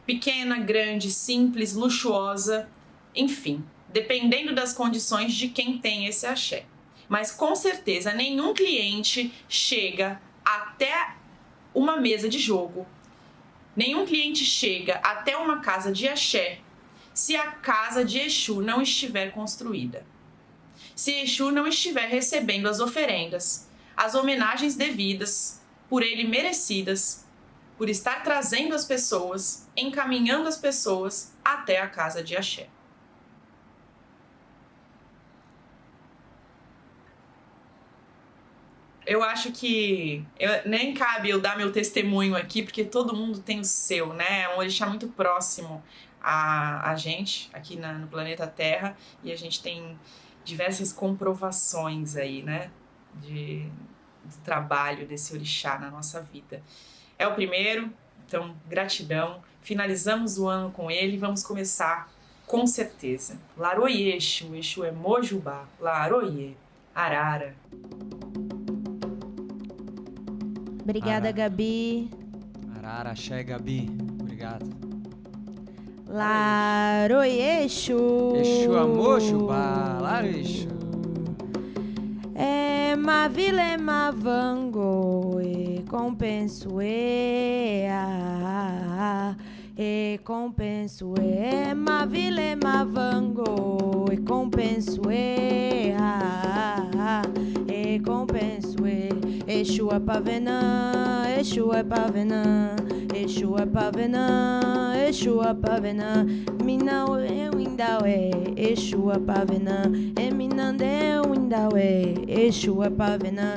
pequena, grande, simples, luxuosa, enfim, dependendo das condições de quem tem esse Axé. Mas com certeza nenhum cliente chega até uma mesa de jogo, nenhum cliente chega até uma casa de Axé se a casa de Exu não estiver construída. Se Exu não estiver recebendo as oferendas, as homenagens devidas, por ele merecidas, por estar trazendo as pessoas, encaminhando as pessoas até a casa de Axé. Eu acho que nem cabe eu dar meu testemunho aqui, porque todo mundo tem o seu, né? É um orixá muito próximo a gente, aqui no planeta Terra, e a gente tem diversas comprovações aí, né? Do trabalho desse orixá na nossa vida. É o primeiro, então gratidão. Finalizamos o ano com ele e vamos começar com certeza. Laroie Exu, Exu é Mojubá, Laroie, Arara. Obrigada, Gabi. Arara, axé, Gabi. Obrigado. Laroie Exu. Exu Amojubá, Laroie Exu. Mavile mavango e compenso e compenso e mavile mavango e compenso e compenso e Exu é pavenã, Exu é pavenã, Exu é pavenã, Exu é pavenã, minau eu indaué, Exu é pavenã, eminandeu indaué, Exu é pavenã,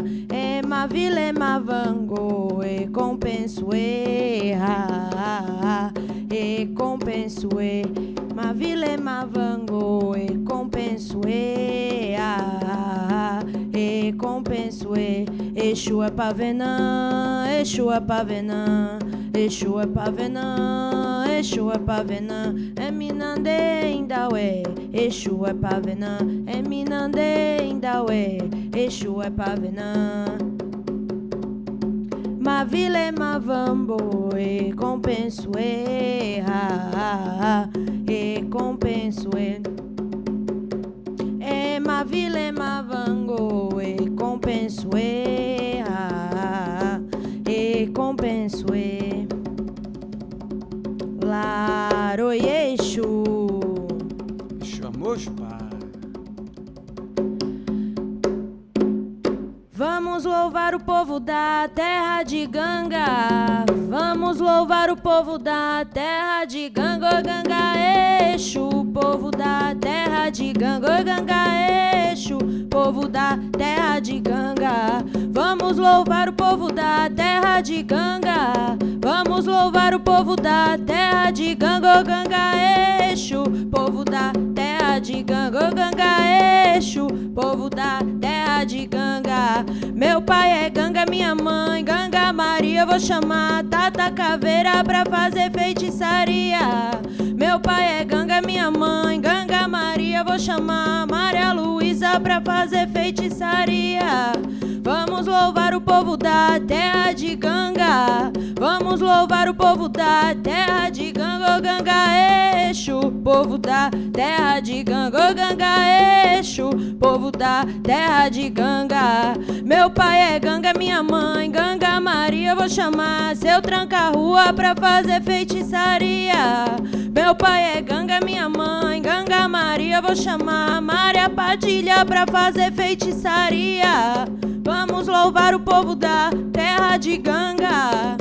mavile mavango e compenso e compenso e mavile mavango e compenso e compenso e Exu é pavenã, Exu é pavenã, Exu é pavenã, Exu é Pavenã, é Minandê, Indaué. Exu é Pavenã, é Minandê, Indaué. Exu é Pavenã. Mavile mavambo e compenso e compenso e mavile mavango e compenso e compenso e Laro Exu. Exu Amoxo, pai. Vamos louvar o povo da terra de Ganga. Vamos louvar o povo da terra de Ganga. Ganga Exu, povo da terra de Ganga. Ganga Exu, povo da terra de Ganga. Vamos louvar o povo da terra de Ganga. Vamos louvar o povo da terra de Ganga. Ganga Exu, povo da terra de Ganga. Ganga Exu, povo da terra de Ganga. Meu pai é Ganga, minha mãe Ganga Maria. Vou chamar Tata Caveira pra fazer feitiçaria. Meu pai é Ganga, minha mãe Ganga Maria. Vou chamar Maria Luísa pra fazer feitiçaria. Vamos louvar o povo da terra de Ganga. Vamos louvar o povo da terra de Ganga. Ganga Exu, povo da terra de Ganga. Ganga Exu, povo da terra de Ganga. Meu pai é Ganga, minha mãe Ganga Maria. Vou chamar seu tranca-rua pra fazer feitiçaria. Meu pai é Ganga, minha mãe Ganga Maria. Vou chamar Maria Padilha pra fazer feitiçaria. Vamos louvar o povo da terra de Ganga.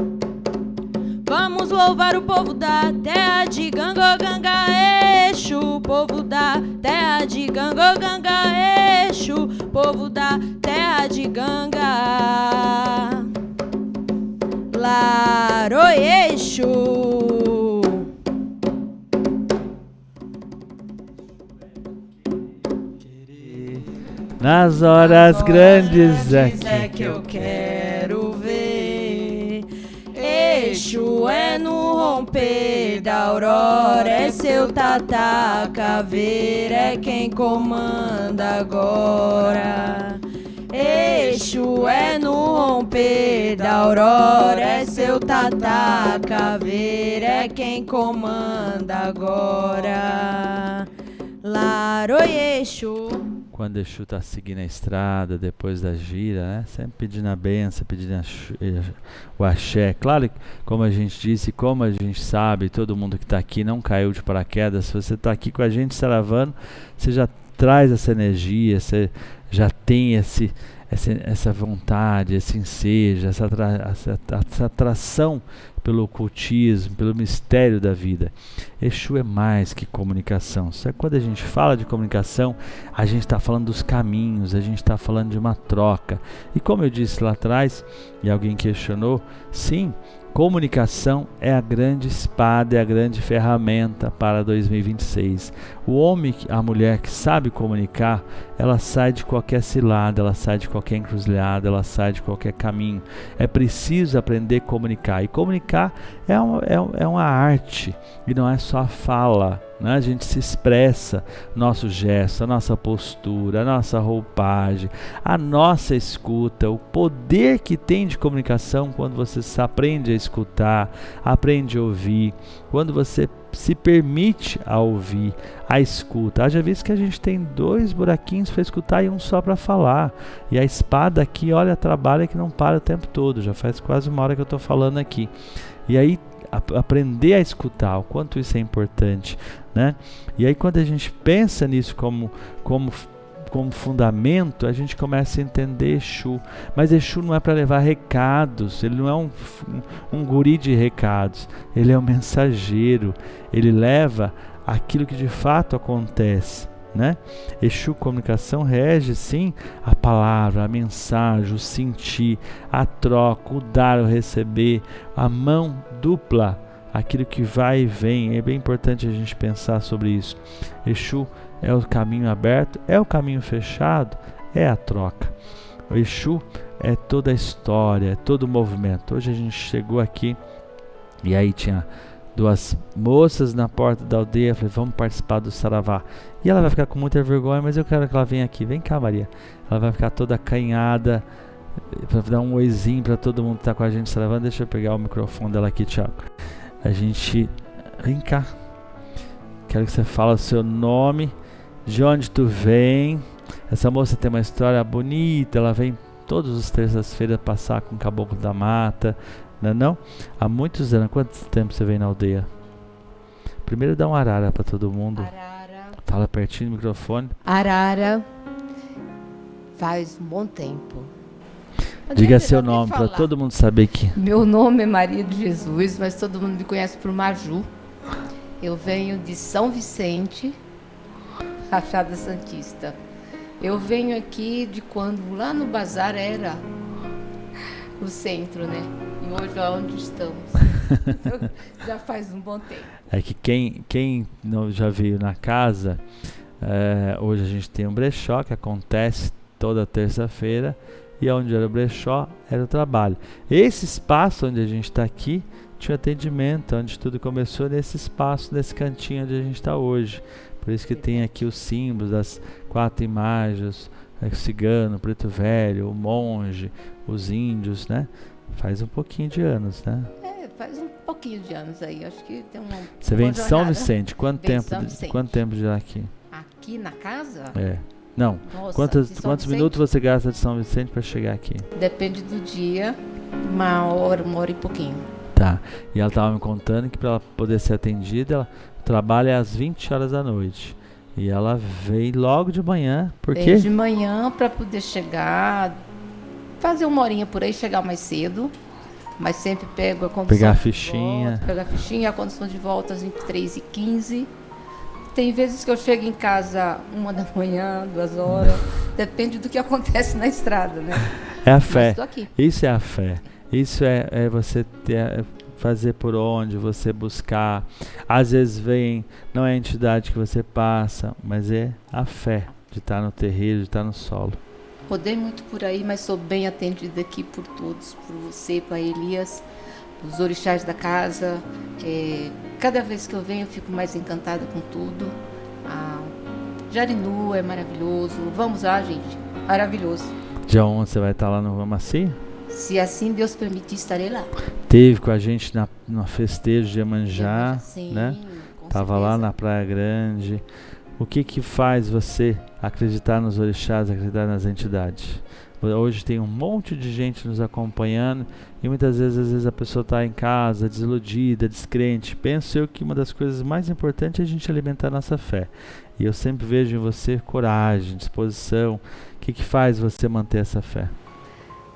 Vamos louvar o povo da terra de Ganga. Ganga Exu, povo da terra de Ganga. Ganga Exu, povo da terra de Ganga. Laro Exu. Nas horas grandes É que eu quero ver. Exu é no romper da aurora. É seu Tata Caveira, é quem comanda agora. Exu é no romper da aurora. É seu Tata Caveira, é quem comanda agora. Laro Exu. Quando Exu está seguindo a estrada, depois da gira, né? Sempre pedindo a benção, pedindo o axé. Claro que, como a gente disse, como a gente sabe, todo mundo que está aqui não caiu de paraquedas. Se você está aqui com a gente, saravando, você já traz essa energia, você já tem essa vontade, esse ensejo, essa atração pelo ocultismo, pelo mistério da vida. Exu é mais que comunicação. Quando a gente fala de comunicação, a gente está falando dos caminhos, a gente está falando de uma troca. E como eu disse lá atrás, e alguém questionou, sim, comunicação é a grande espada, é a grande ferramenta para 2026. O homem, a mulher que sabe comunicar, ela sai de qualquer cilada, ela sai de qualquer encruzilhada, ela sai de qualquer caminho. É preciso aprender a comunicar. E comunicar é uma arte, e não é só a fala, né? A gente se expressa, nosso gesto, a nossa postura, a nossa roupagem, a nossa escuta, o poder que tem de comunicação quando você aprende a escutar, aprende a ouvir, quando você se permite a ouvir, a escuta. Haja visto que a gente tem 2 buraquinhos para escutar e um só para falar. E a espada aqui, olha, trabalha que não para o tempo todo. Já faz quase 1 hora que eu estou falando aqui. E aí, aprender a escutar, o quanto isso é importante, né? E aí, quando a gente pensa nisso como fundamento, a gente começa a entender Exu. Mas Exu não é para levar recados, ele não é um guri de recados, ele é um mensageiro, ele leva aquilo que de fato acontece, né? Exu comunicação rege sim a palavra, a mensagem, o sentir, a troca, o dar, o receber, a mão dupla, aquilo que vai e vem. É bem importante a gente pensar sobre isso. Exu é o caminho aberto, é o caminho fechado, é a troca. O Exu é toda a história, é todo o movimento. Hoje a gente chegou aqui e aí tinha 2 moças na porta da aldeia. Falei, vamos participar do saravá. E ela vai ficar com muita vergonha, mas eu quero que ela venha aqui. Vem cá, Maria. Ela vai ficar toda acanhada, para dar um oizinho para todo mundo que tá com a gente saravando. Deixa eu pegar o microfone dela aqui, Thiago. Vem cá. Quero que você fale o seu nome, de onde tu vem. Essa moça tem uma história bonita, ela vem todas as terças-feiras passar com o caboclo da mata, não? Há muitos anos. Quanto tempo você vem na aldeia? Primeiro dá um arara para todo mundo. Arara. Fala pertinho do microfone. Arara. Faz um bom tempo. Diga seu nome para todo mundo saber que. Meu nome é Maria de Jesus, mas todo mundo me conhece por Maju. Eu venho de São Vicente, Rachada Santista. Eu venho aqui de quando lá no bazar era o centro, né? E hoje é onde estamos. Então, já faz um bom tempo. É que quem não já veio na casa, hoje a gente tem um brechó que acontece toda terça-feira. E onde era o brechó, era o trabalho. Esse espaço onde a gente está aqui, tinha atendimento, onde tudo começou nesse espaço, nesse cantinho onde a gente está hoje. Por isso que tem aqui os símbolos das 4 imagens, o cigano, o preto velho, o monge, os índios, né? Faz um pouquinho de anos, né? Faz um pouquinho de anos aí, acho que tem uma. Você vem de São Vicente, quanto tempo já aqui? Aqui na casa? Não. Nossa, Quantos minutos você gasta de São Vicente para chegar aqui? Depende do dia, 1 hora e pouquinho. Tá. E ela estava me contando que para ela poder ser atendida, ela trabalha às 20 horas da noite. E ela veio logo de manhã, por quê? De manhã para poder chegar, fazer 1 horinha por aí, chegar mais cedo. Mas sempre pego a condução. Pegar a fichinha. Pegar a fichinha, a condução de volta às 23h15. Tem vezes que eu chego em casa 1 da manhã, 2 horas. Depende do que acontece na estrada, né? É a fé. Mas tô aqui. Isso é a fé. Isso é você fazer por onde, você buscar. Às vezes vem, não é a entidade que você passa, mas é a fé de estar no terreiro, de estar no solo. Rodei muito por aí, mas sou bem atendida aqui por todos. Por você, por Elias, os orixás da casa. Cada vez que eu venho, eu fico mais encantada com tudo. Jarinu é maravilhoso. Vamos lá, gente. Maravilhoso. Dia 11 você vai estar lá no Vamaci? Se assim Deus permitir, estarei lá. Teve com a gente no festejo de Iemanjá, sim, né? Tava certeza. lá na Praia Grande. O que faz você acreditar nos orixás, acreditar nas entidades? Hoje tem um monte de gente nos acompanhando e muitas vezes a pessoa está em casa, desiludida, descrente. Penso eu que uma das coisas mais importantes é a gente alimentar a nossa fé. E eu sempre vejo em você coragem, disposição. O que faz você manter essa fé?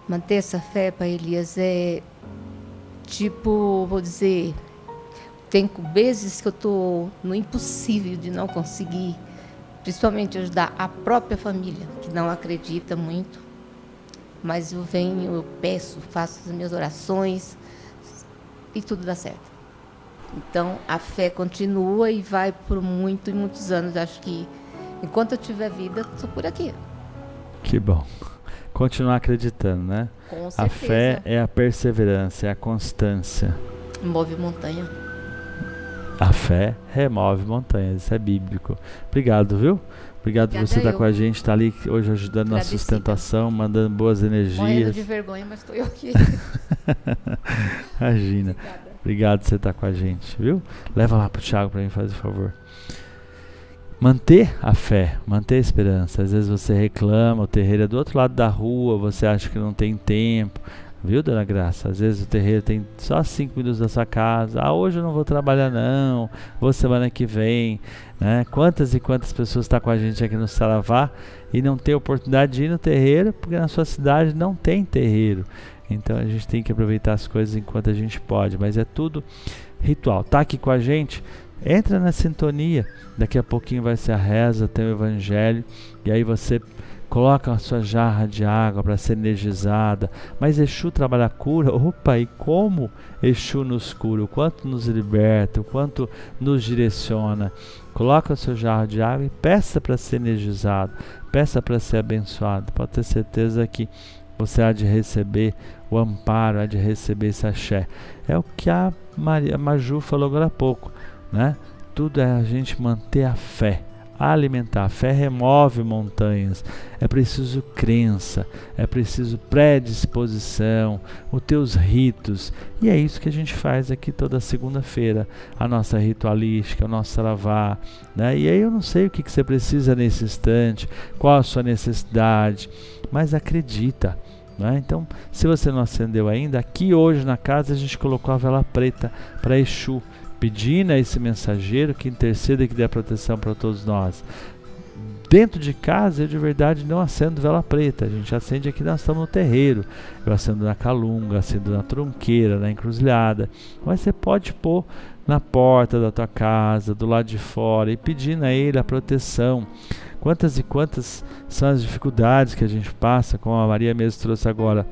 Manter essa fé, Pai Elias, vou dizer, tem vezes que eu estou no impossível de não conseguir, principalmente ajudar a própria família, que não acredita muito. Mas eu venho, eu peço, faço as minhas orações e tudo dá certo. Então, a fé continua e vai por muitos anos. Acho que enquanto eu tiver vida, estou por aqui. Que bom. Continuar acreditando, né? Com certeza. A fé é a perseverança, é a constância. Move montanha. A fé remove montanhas, isso é bíblico. Obrigado, viu? Obrigado por você estar com a gente, estar ali hoje ajudando na sustentação, mandando boas energias. Morrendo de vergonha, mas estou eu aqui. Imagina. Obrigada. Obrigado por você estar com a gente, viu? Leva lá pro Thiago para mim, faz o favor. Manter a fé, manter a esperança. Às vezes você reclama, o terreiro é do outro lado da rua, você acha que não tem tempo. Viu, Dona Graça? Às vezes o terreiro tem só 5 minutos da sua casa. Hoje eu não vou trabalhar não, vou semana que vem, né? Quantas e quantas pessoas estão com a gente aqui no Saravá e não tem oportunidade de ir no terreiro porque na sua cidade não tem terreiro. Então a gente tem que aproveitar as coisas enquanto a gente pode, mas é tudo ritual. Tá aqui com a gente? Entra na sintonia. Daqui a pouquinho vai ser a reza, tem o evangelho e aí você coloca a sua jarra de água para ser energizada. Mas Exu trabalha a cura. Opa, e como Exu nos cura? O quanto nos liberta, o quanto nos direciona. Coloca a sua jarra de água e peça para ser energizado. Peça para ser abençoado. Pode ter certeza que você há de receber o amparo, há de receber esse axé. É o que a Maju falou agora há pouco, né? Tudo é a gente manter a fé, alimentar. A fé remove montanhas. É preciso crença, é preciso predisposição, os teus ritos. E é isso que a gente faz aqui toda segunda-feira, a nossa ritualística, o nosso saravá, né? E aí eu não sei o que você precisa nesse instante, qual a sua necessidade, mas acredita, né? Então, se você não acendeu ainda, aqui hoje na casa a gente colocou a vela preta para Exu, pedindo a esse mensageiro que interceda e que dê a proteção para todos nós. Dentro de casa eu de verdade não acendo vela preta, a gente acende aqui, nós estamos no terreiro, eu acendo na calunga, acendo na tronqueira, na encruzilhada, mas você pode pôr na porta da tua casa, do lado de fora, e pedindo a ele a proteção. Quantas e quantas são as dificuldades que a gente passa, como a Maria mesmo trouxe agora.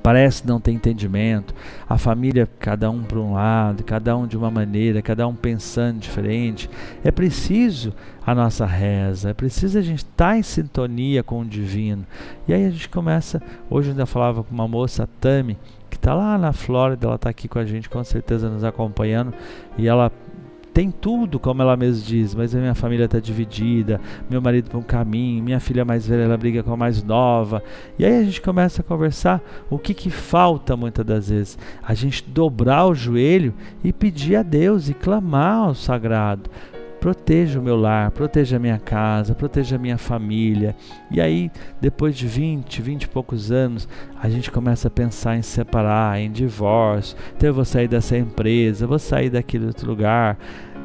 Parece não ter entendimento, a família cada um para um lado, cada um de uma maneira, cada um pensando diferente. É preciso a nossa reza, é preciso a gente estar em sintonia com o divino. E aí a gente começa, hoje eu ainda falava com uma moça, a Tami, que está lá na Flórida, ela está aqui com a gente com certeza nos acompanhando, e ela tem tudo, como ela mesma diz, mas a minha família está dividida, meu marido para um caminho, minha filha mais velha, ela briga com a mais nova. E aí a gente começa a conversar o que falta muitas das vezes. A gente dobrar o joelho e pedir a Deus e clamar ao sagrado. Proteja o meu lar, proteja a minha casa, proteja a minha família. E aí, depois de 20 e poucos anos, a gente começa a pensar em separar, em divórcio. Então eu vou sair dessa empresa, vou sair daquele outro lugar.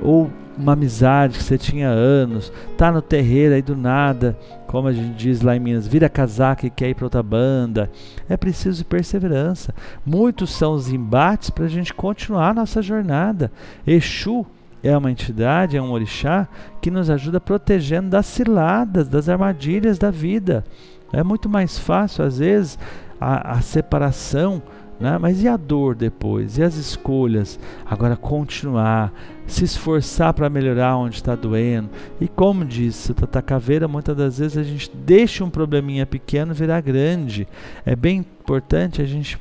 Ou uma amizade que você tinha anos, tá no terreiro aí do nada, como a gente diz lá em Minas, vira casaca e quer ir para outra banda. É preciso perseverança. Muitos são os embates para a gente continuar a nossa jornada. Exu é uma entidade, é um orixá que nos ajuda protegendo das ciladas, das armadilhas da vida. É muito mais fácil, às vezes, a separação, né? Mas e a dor depois? E as escolhas? Agora continuar, se esforçar para melhorar onde está doendo. E como disse o Tata Caveira, muitas das vezes a gente deixa um probleminha pequeno virar grande. É bem importante a gente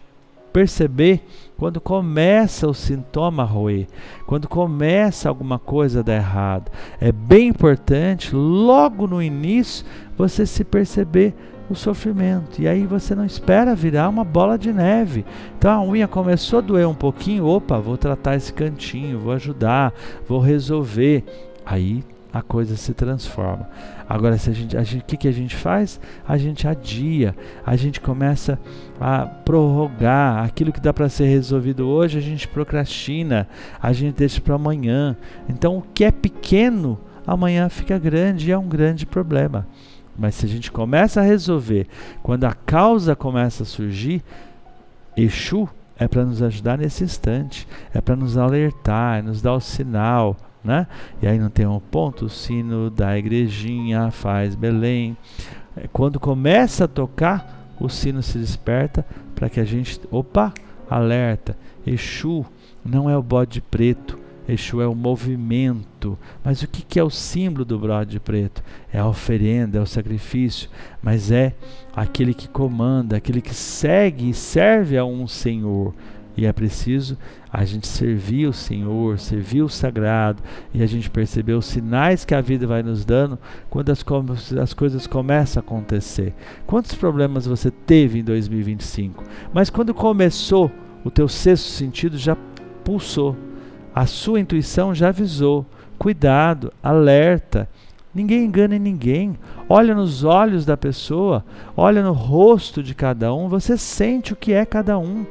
perceber quando começa o sintoma a roer, quando começa alguma coisa a dar errado. É bem importante logo no início você se perceber o sofrimento, e aí você não espera virar uma bola de neve. Então a unha começou a doer um pouquinho, opa, vou tratar esse cantinho, vou ajudar, vou resolver. Aí a coisa se transforma. Agora, o que a gente faz? A gente adia, a gente começa a prorrogar aquilo que dá para ser resolvido hoje, a gente procrastina, a gente deixa para amanhã. Então, o que é pequeno, amanhã fica grande e é um grande problema. Mas se a gente começa a resolver, quando a causa começa a surgir, Exu é para nos ajudar nesse instante, é para nos alertar, nos dar o sinal, né? E aí não tem um ponto, o sino da igrejinha faz Belém. Quando começa a tocar, o sino se desperta para que a gente, alerta. Exu não é o bode preto, Exu é o movimento. Mas o que é o símbolo do bode preto? É a oferenda, é o sacrifício, mas é aquele que comanda, aquele que segue e serve a um Senhor. E é preciso a gente servir o Senhor, servir o sagrado, e a gente perceber os sinais que a vida vai nos dando quando as coisas começam a acontecer. Quantos problemas você teve em 2025? Mas quando começou, o teu sexto sentido já pulsou, a sua intuição já avisou. Cuidado, alerta. Ninguém engana ninguém. Olha nos olhos da pessoa, olha no rosto de cada um, você sente o que é cada um.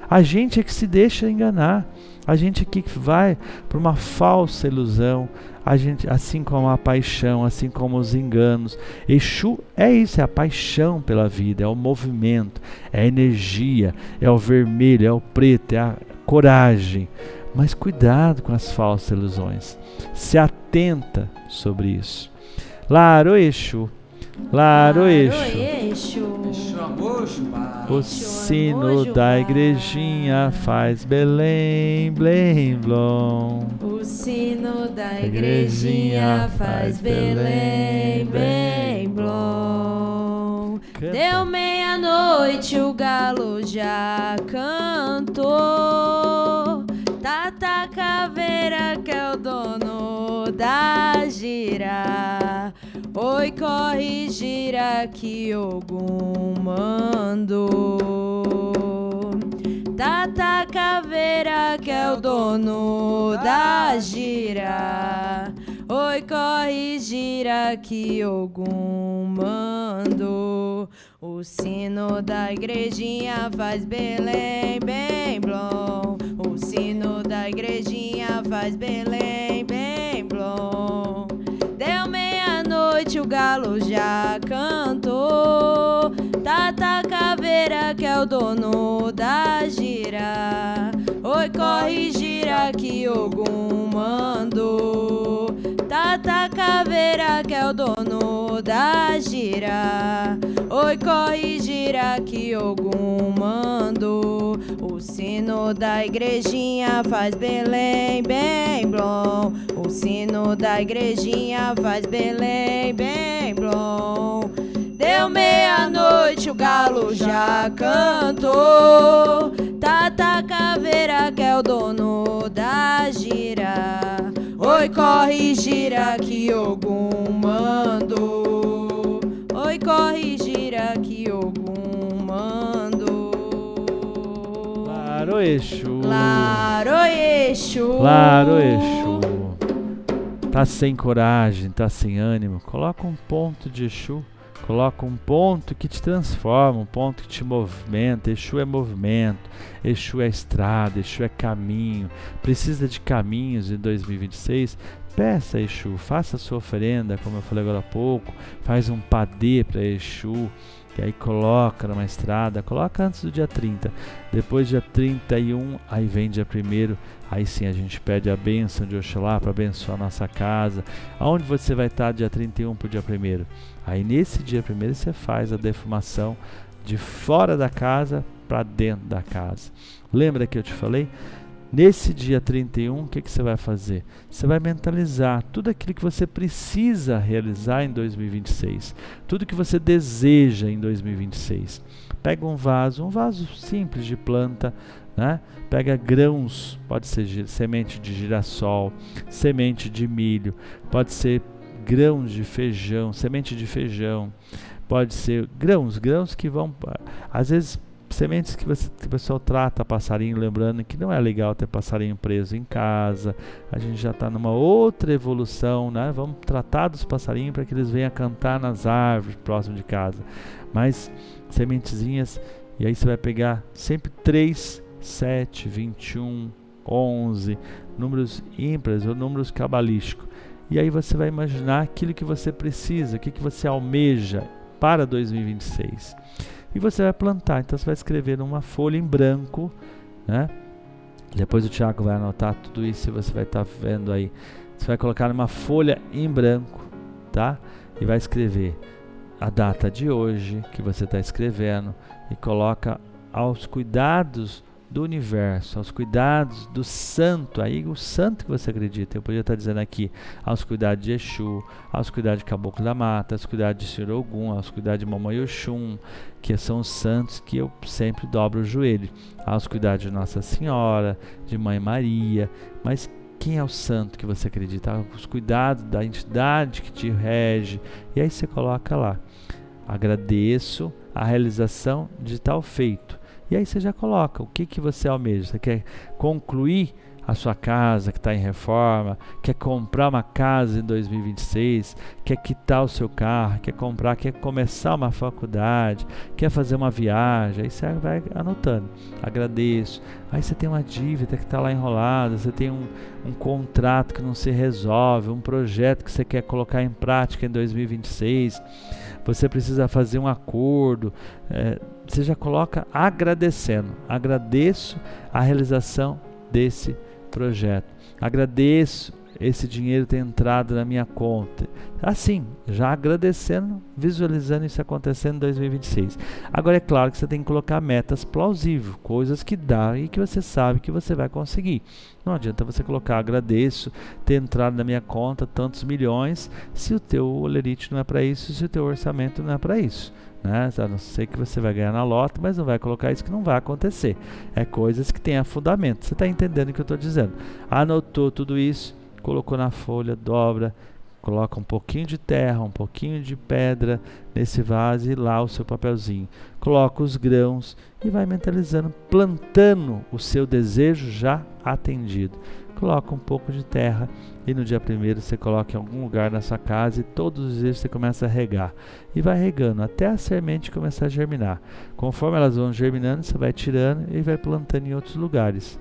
A gente é que se deixa enganar, a gente é que vai para uma falsa ilusão, a gente, assim como a paixão, assim como os enganos. Exu é isso, é a paixão pela vida, é o movimento, é a energia, é o vermelho, é o preto, é a coragem. Mas cuidado com as falsas ilusões, se atenta sobre isso. Laro Exu, Laro Exu. O sino da igrejinha faz Belém, blém, blom. O sino da igrejinha faz Belém, blém, blom. Canta. Deu meia-noite, o galo já cantou. Tata Caveira, que é o dono da gira. Oi, corre, gira, que Ogum mandou. Tata Caveira, que é o dono da gira. Oi, corre, gira, que Ogum mandou. O sino da igrejinha faz Belém, bem blom. O sino da igrejinha faz Belém, bem blom. Deu meia-noite, o galo já cantou. Tata Caveira, que é o dono da gira. Oi, corre, gira, que Ogum mandou. Tata Caveira, que é o dono da gira. Oi, corre, gira, que Ogum mandou. O sino da igrejinha faz Belém, bem blom. O sino da igrejinha faz Belém, bem blom. Deu meia-noite, o galo já cantou. Tata Caveira, que é o dono da gira. Oi, corre, gira, que Ogum mandou. Oi, corre, gira, que Ogum mandou. Laro Exu. Laro Exu. Laro Exu. Tá sem coragem, tá sem ânimo? Coloca um ponto de Exu. Coloca um ponto que te transforma, um ponto que te movimenta. Exu é movimento, Exu é estrada, Exu é caminho. Precisa de caminhos em 2026? Peça a Exu, faça a sua oferenda, como eu falei agora há pouco. Faz um padê para Exu, e aí coloca numa estrada, coloca antes do dia 30. Depois dia 31, aí vem dia 1º. Aí sim a gente pede a bênção de Oxalá para abençoar a nossa casa. Aonde você vai estar dia 31 para o dia 1º? Aí nesse dia 1º você faz a defumação de fora da casa para dentro da casa. Lembra que eu te falei? Nesse dia 31, o que você vai fazer? Você vai mentalizar tudo aquilo que você precisa realizar em 2026. Tudo que você deseja em 2026. Pega um vaso simples de planta, né? Pega grãos, pode ser semente de girassol, semente de milho, pode ser grãos de feijão, semente de feijão, pode ser grãos que vão, às vezes, sementes que o pessoal trata passarinho, lembrando que não é legal ter passarinho preso em casa. A gente já está numa outra evolução, né? Vamos tratar dos passarinhos para que eles venham cantar nas árvores próximo de casa. Mas sementezinhas, e aí você vai pegar sempre 3, 7, 21, 11, números ímpares ou números cabalísticos. E aí você vai imaginar aquilo que você precisa, o que você almeja para 2026. E você vai plantar, então você vai escrever numa folha em branco, né? Depois o Thiago vai anotar tudo isso e você vai estar vendo aí. Você vai colocar numa folha em branco, tá? E vai escrever a data de hoje que você está escrevendo e coloca aos cuidados do universo, aos cuidados do santo, aí o santo que você acredita. Eu podia estar dizendo aqui, aos cuidados de Exu, aos cuidados de Caboclo da Mata, aos cuidados de Senhor Ogum, aos cuidados de Mamãe Oxum, que são os santos que eu sempre dobro o joelho, aos cuidados de Nossa Senhora, de Mãe Maria. Mas quem é o santo que você acredita? Os cuidados da entidade que te rege. E aí você coloca lá, agradeço a realização de tal feito. E aí você já coloca o que você almeja. Você quer concluir a sua casa que está em reforma, quer comprar uma casa em 2026, quer quitar o seu carro, quer começar uma faculdade, quer fazer uma viagem. Aí você vai anotando, agradeço. Aí você tem uma dívida que está lá enrolada, você tem um contrato que não se resolve, um projeto que você quer colocar em prática em 2026, você precisa fazer um acordo, você já coloca agradecendo. Agradeço a realização desse projeto. Agradeço esse dinheiro ter entrado na minha conta. Assim, já agradecendo, visualizando isso acontecendo em 2026. Agora é claro que você tem que colocar metas plausíveis, coisas que dá e que você sabe que você vai conseguir. Não adianta você colocar agradeço ter entrado na minha conta tantos milhões se o teu olerite não é para isso, se o teu orçamento não é para isso. né? A não ser que você vai ganhar na loto, mas não vai colocar isso, que não vai acontecer. É coisas que tenham fundamento. Você está entendendo o que eu estou dizendo? Anotou tudo isso, colocou na folha, dobra, coloca um pouquinho de terra, um pouquinho de pedra nesse vaso e lá o seu papelzinho. Coloca os grãos e vai mentalizando, plantando o seu desejo já atendido. Coloca um pouco de terra e no dia 1º você coloca em algum lugar na sua casa e todos os dias você começa a regar. E vai regando até a semente começar a germinar. Conforme elas vão germinando, você vai tirando e vai plantando em outros lugares.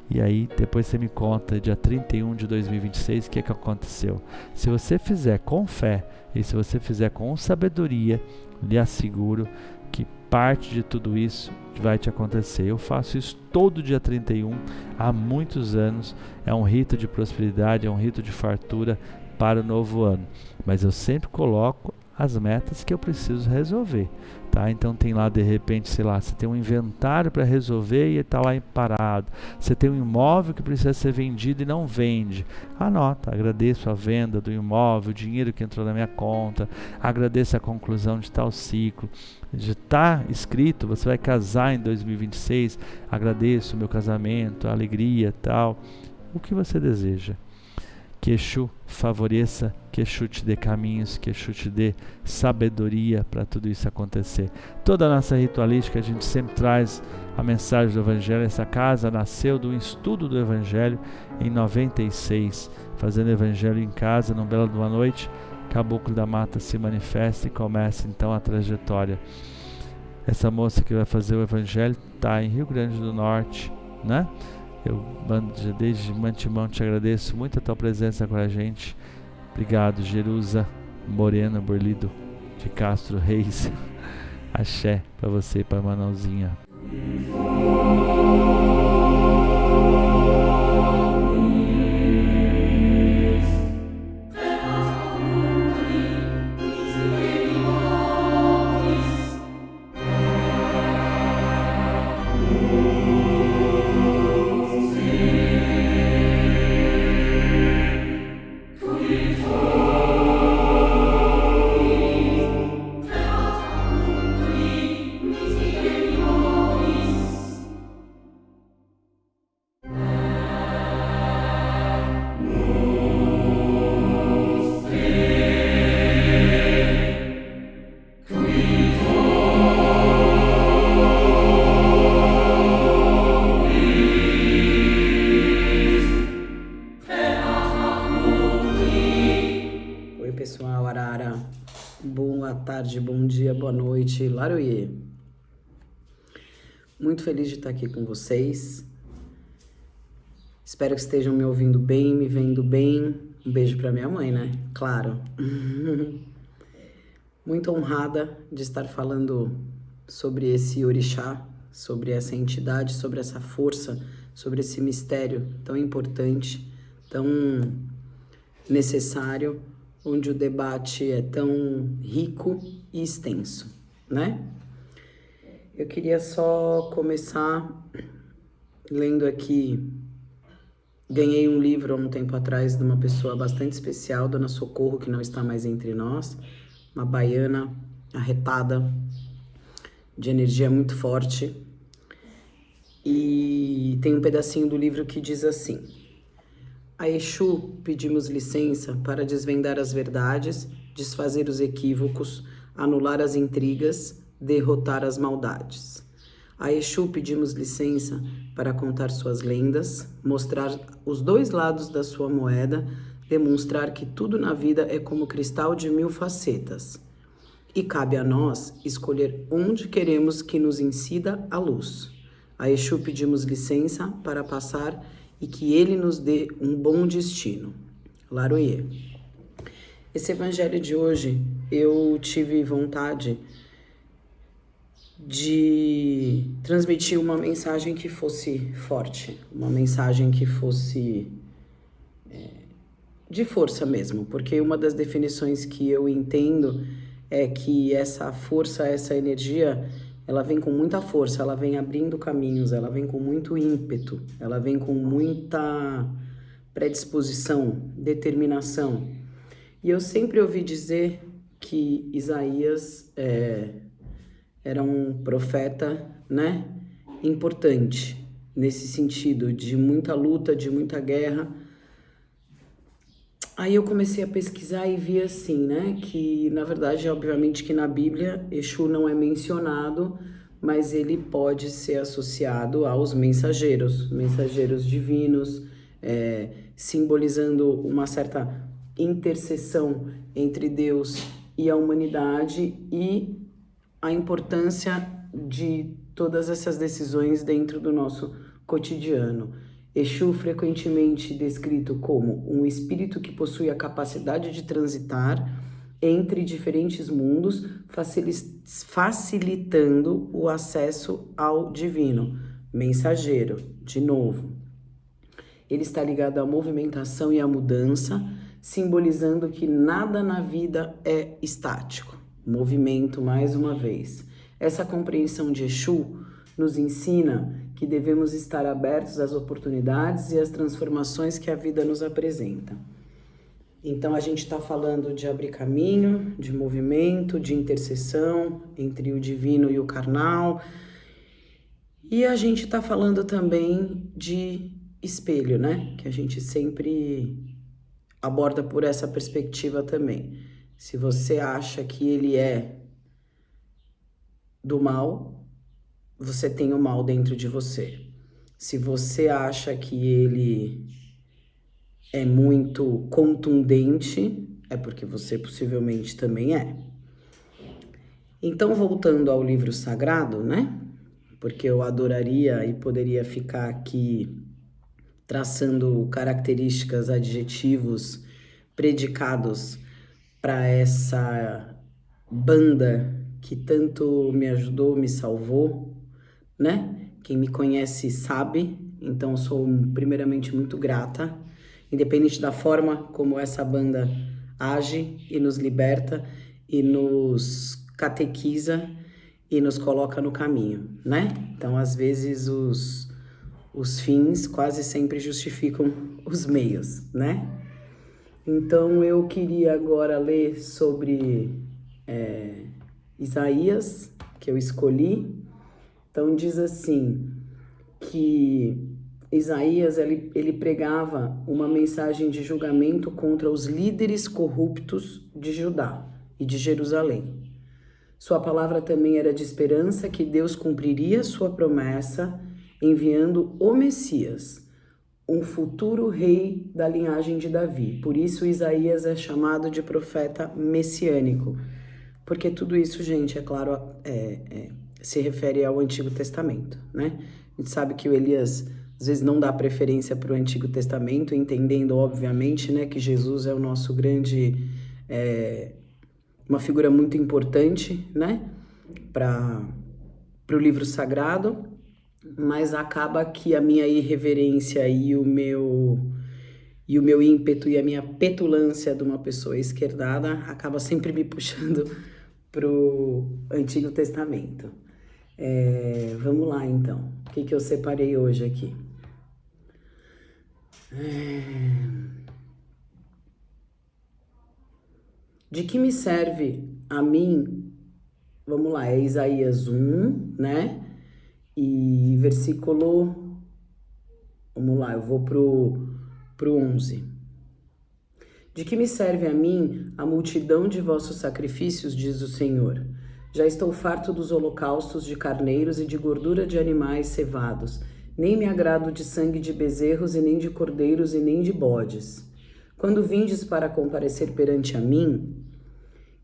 E aí depois você me conta, dia 31 de 2026, o que aconteceu. Se você fizer com fé e se você fizer com sabedoria, lhe asseguro que parte de tudo isso vai te acontecer. Eu faço isso todo dia 31 há muitos anos. É um rito de prosperidade, é um rito de fartura para o novo ano. Mas eu sempre coloco as metas que eu preciso resolver, tá? Então tem lá, de repente, sei lá, você tem um inventário para resolver e está lá parado. Você tem um imóvel que precisa ser vendido e não vende. Anota, agradeço a venda do imóvel, o dinheiro que entrou na minha conta, agradeço a conclusão de tal ciclo. Já está escrito, você vai casar em 2026, agradeço o meu casamento, a alegria, tal. O que você deseja? Que Exu favoreça, que Exu te dê caminhos, que Exu te dê sabedoria para tudo isso acontecer. Toda a nossa ritualística, a gente sempre traz a mensagem do Evangelho. Essa casa nasceu do estudo do Evangelho em 96. Fazendo Evangelho em casa, numa bela de uma noite, Caboclo da Mata se manifesta e começa então a trajetória. Essa moça que vai fazer o Evangelho está em Rio Grande do Norte, né? Eu desde antemão te agradeço muito a tua presença com a gente. Obrigado, Jerusa Morena Borlido de Castro Reis. Axé para você e para Manauzinha. Boa tarde, bom dia, boa noite, Laroie. Muito feliz de estar aqui com vocês. Espero que estejam me ouvindo bem, me vendo bem. Um beijo para minha mãe, né? Claro. Muito honrada de estar falando sobre esse orixá, sobre essa entidade, sobre essa força, sobre esse mistério tão importante, tão necessário, onde o debate é tão rico e extenso, né? Eu queria só começar lendo aqui. Ganhei um livro há um tempo atrás de uma pessoa bastante especial, Dona Socorro, que não está mais entre nós, uma baiana arretada, de energia muito forte. E tem um pedacinho do livro que diz assim: a Exu pedimos licença para desvendar as verdades, desfazer os equívocos, anular as intrigas, derrotar as maldades. A Exu pedimos licença para contar suas lendas, mostrar os dois lados da sua moeda, demonstrar que tudo na vida é como cristal de 1000 facetas. E cabe a nós escolher onde queremos que nos incida a luz. A Exu pedimos licença para passar e que ele nos dê um bom destino. Laroie. Esse evangelho de hoje, eu tive vontade de transmitir uma mensagem que fosse forte, uma mensagem que fosse de força mesmo, porque uma das definições que eu entendo é que essa força, essa energia, ela vem com muita força, ela vem abrindo caminhos, ela vem com muito ímpeto, ela vem com muita predisposição, determinação. E eu sempre ouvi dizer que Isaías era um profeta, né, importante, nesse sentido, de muita luta, de muita guerra. Aí eu comecei a pesquisar e vi assim, né, que na verdade, obviamente que na Bíblia, Exu não é mencionado, mas ele pode ser associado aos mensageiros divinos, simbolizando uma certa intercessão entre Deus e a humanidade e a importância de todas essas decisões dentro do nosso cotidiano. Exu frequentemente descrito como um espírito que possui a capacidade de transitar entre diferentes mundos, facilitando o acesso ao divino. Mensageiro, de novo. Ele está ligado à movimentação e à mudança, simbolizando que nada na vida é estático. Movimento, mais uma vez. Essa compreensão de Exu nos ensina que devemos estar abertos às oportunidades e às transformações que a vida nos apresenta. Então a gente está falando de abrir caminho, de movimento, de interseção entre o divino e o carnal. E a gente está falando também de espelho, né? Que a gente sempre aborda por essa perspectiva também. Se você acha que ele é do mal, você tem o mal dentro de você. Se você acha que ele é muito contundente, é porque você possivelmente também é. Então, voltando ao livro sagrado, né? Porque eu adoraria e poderia ficar aqui traçando características, adjetivos, predicados para essa banda que tanto me ajudou, me salvou, né? Quem me conhece sabe, então eu sou primeiramente muito grata, independente da forma como essa banda age e nos liberta e nos catequiza e nos coloca no caminho, né? Então, às vezes, os fins quase sempre justificam os meios, né? Então, eu queria agora ler sobre Isaías, que eu escolhi. Então, diz assim, que Isaías, ele pregava uma mensagem de julgamento contra os líderes corruptos de Judá e de Jerusalém. Sua palavra também era de esperança que Deus cumpriria sua promessa, enviando o Messias, um futuro rei da linhagem de Davi. Por isso, Isaías é chamado de profeta messiânico, porque tudo isso, gente, é claro, se refere ao Antigo Testamento, né? A gente sabe que o Elias, às vezes, não dá preferência para o Antigo Testamento, entendendo, obviamente, né, que Jesus é o nosso grande, uma figura muito importante, né, para o livro sagrado, mas acaba que a minha irreverência e o meu ímpeto e a minha petulância de uma pessoa esquerdada acaba sempre me puxando para o Antigo Testamento. Vamos lá, então. O que eu separei hoje aqui? De que me serve a mim? Vamos lá, é Isaías 1, né? E versículo... Vamos lá, eu vou pro 11. De que me serve a mim a multidão de vossos sacrifícios, diz o Senhor? Já estou farto dos holocaustos de carneiros e de gordura de animais cevados. Nem me agrado de sangue de bezerros e nem de cordeiros e nem de bodes. Quando vindes para comparecer perante a mim,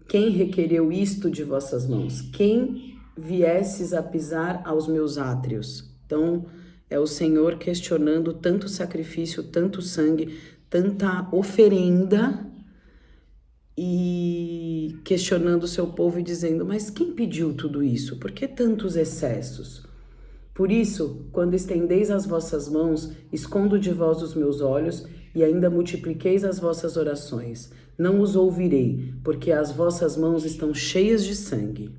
quem requereu isto de vossas mãos? Quem viesses a pisar aos meus átrios? Então, é o Senhor questionando tanto sacrifício, tanto sangue, tanta oferenda e questionando o seu povo e dizendo, mas quem pediu tudo isso? Por que tantos excessos? Por isso, quando estendeis as vossas mãos, escondo de vós os meus olhos e ainda multipliqueis as vossas orações. Não os ouvirei, porque as vossas mãos estão cheias de sangue.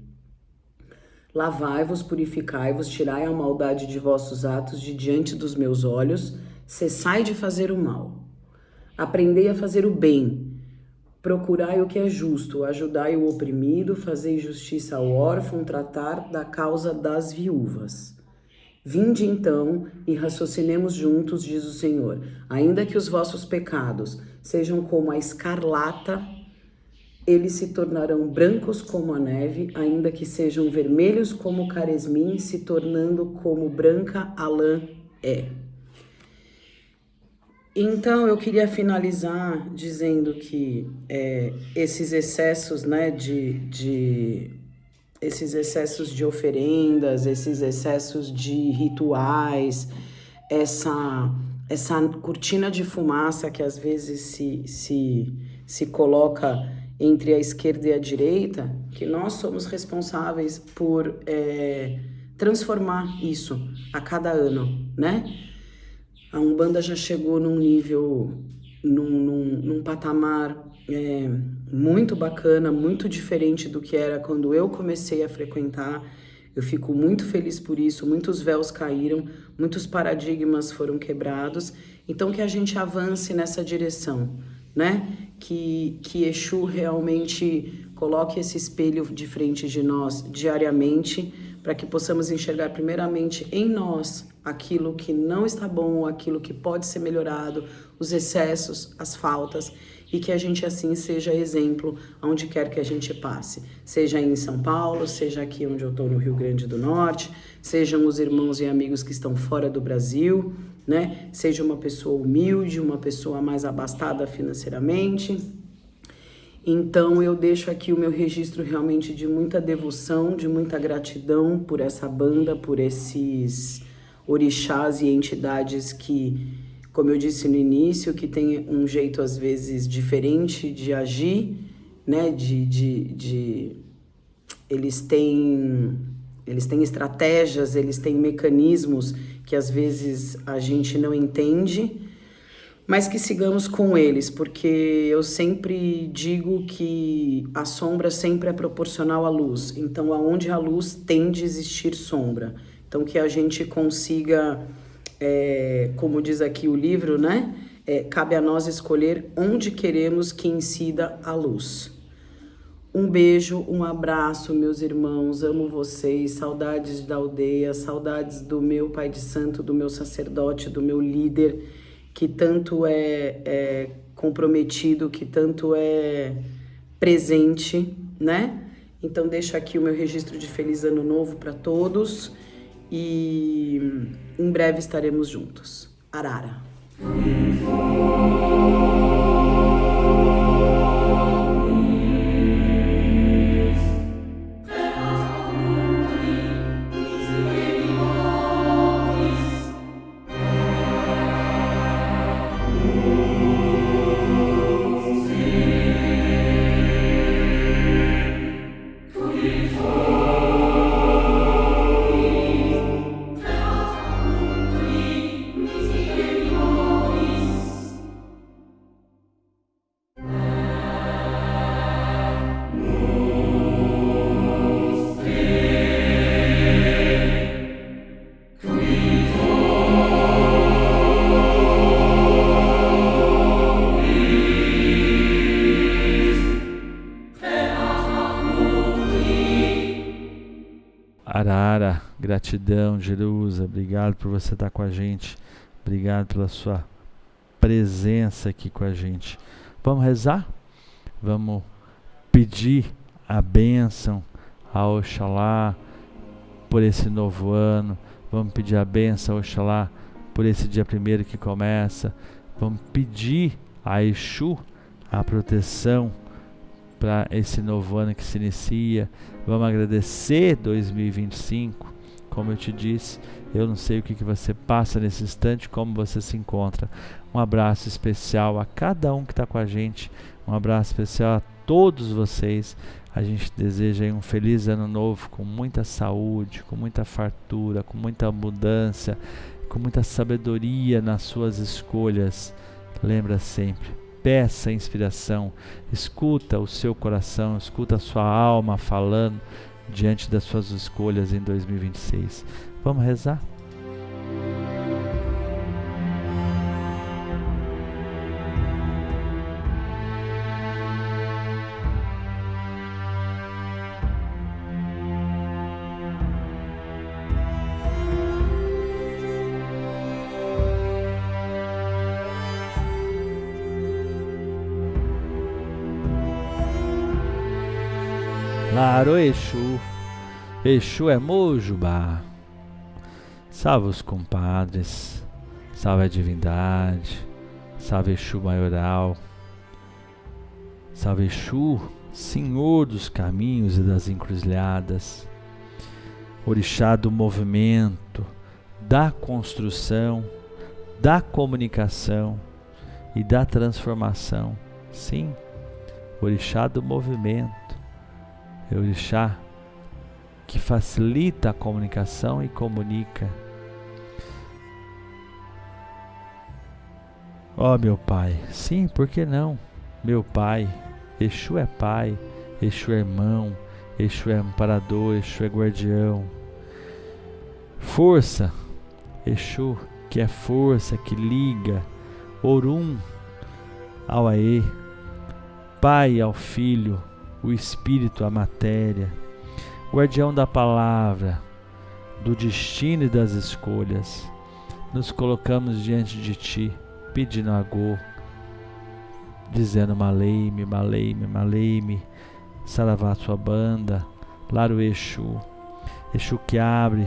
Lavai-vos, purificai-vos, tirai a maldade de vossos atos de diante dos meus olhos, cessai de fazer o mal. Aprendei a fazer o bem, Procurai o que é justo, ajudai o oprimido, fazei justiça ao órfão, tratar da causa das viúvas. Vinde então e raciocinemos juntos, diz o Senhor. Ainda que os vossos pecados sejam como a escarlata, eles se tornarão brancos como a neve, ainda que sejam vermelhos como o caresmim, se tornando como branca a lã é. Então, eu queria finalizar dizendo que esses excessos, né, esses excessos de oferendas, esses excessos de rituais, essa cortina de fumaça que às vezes se coloca entre a esquerda e a direita, que nós somos responsáveis por transformar isso a cada ano, né? A Umbanda já chegou num nível, num patamar muito bacana, muito diferente do que era quando eu comecei a frequentar. Eu fico muito feliz por isso, muitos véus caíram, muitos paradigmas foram quebrados. Então que a gente avance nessa direção, né? Que Exu realmente coloque esse espelho de frente de nós diariamente, para que possamos enxergar primeiramente em nós aquilo que não está bom, aquilo que pode ser melhorado, os excessos, as faltas, e que a gente assim seja exemplo aonde quer que a gente passe, seja em São Paulo, seja aqui onde eu estou no Rio Grande do Norte, sejam os irmãos e amigos que estão fora do Brasil, né? Seja uma pessoa humilde, uma pessoa mais abastada financeiramente. Então eu deixo aqui o meu registro realmente de muita devoção, de muita gratidão por essa banda, por esses orixás e entidades que, como eu disse no início, que tem um jeito às vezes diferente de agir, né? Eles têm estratégias, eles têm mecanismos que às vezes a gente não entende, mas que sigamos com eles, porque eu sempre digo que a sombra sempre é proporcional à luz. Então, aonde a luz tende a existir sombra. Então, que a gente consiga, como diz aqui o livro, né? Cabe a nós escolher onde queremos que incida a luz. Um beijo, um abraço, meus irmãos, amo vocês, saudades da aldeia, saudades do meu pai de santo, do meu sacerdote, do meu líder, que tanto é comprometido, que tanto é presente, né? Então deixo aqui o meu registro de feliz ano novo para todos e em breve estaremos juntos. Arara. Arara, gratidão, Jerusa, obrigado por você estar com a gente, obrigado pela sua presença aqui com a gente. Vamos rezar? Vamos pedir a bênção a Oxalá por esse novo ano, vamos pedir a bênção a Oxalá por esse dia primeiro que começa, vamos pedir a Exu a proteção para esse novo ano que se inicia. Vamos agradecer 2025. Como eu te disse, eu não sei o que você passa nesse instante, como você se encontra. Um abraço especial a cada um que está com a gente, um abraço especial a todos vocês. A gente deseja aí um feliz ano novo, com muita saúde, com muita fartura, com muita abundância, com muita sabedoria nas suas escolhas. Lembra sempre, peça inspiração, escuta o seu coração, escuta a sua alma falando diante das suas escolhas em 2026. Vamos rezar? Laro Exu, Exu é Mojubá. Salve os compadres, salve a divindade, salve Exu maioral, salve Exu, Senhor dos caminhos e das encruzilhadas, orixá do movimento, da construção, da comunicação e da transformação. Sim, orixá do movimento, é orixá que facilita a comunicação e comunica. Ó meu Pai, sim, por que não? Meu Pai, Exu é Pai, Exu é irmão, Exu é amparador, Exu é guardião. Força, Exu, que é força, que liga Orum ao Aê, Pai ao Filho, o Espírito à matéria, guardião da palavra, do destino e das escolhas. Nos colocamos diante de Ti, pedindo agô, dizendo Maleime, Maleime, Maleime, Saravá sua banda, Laro Exu, Exu que abre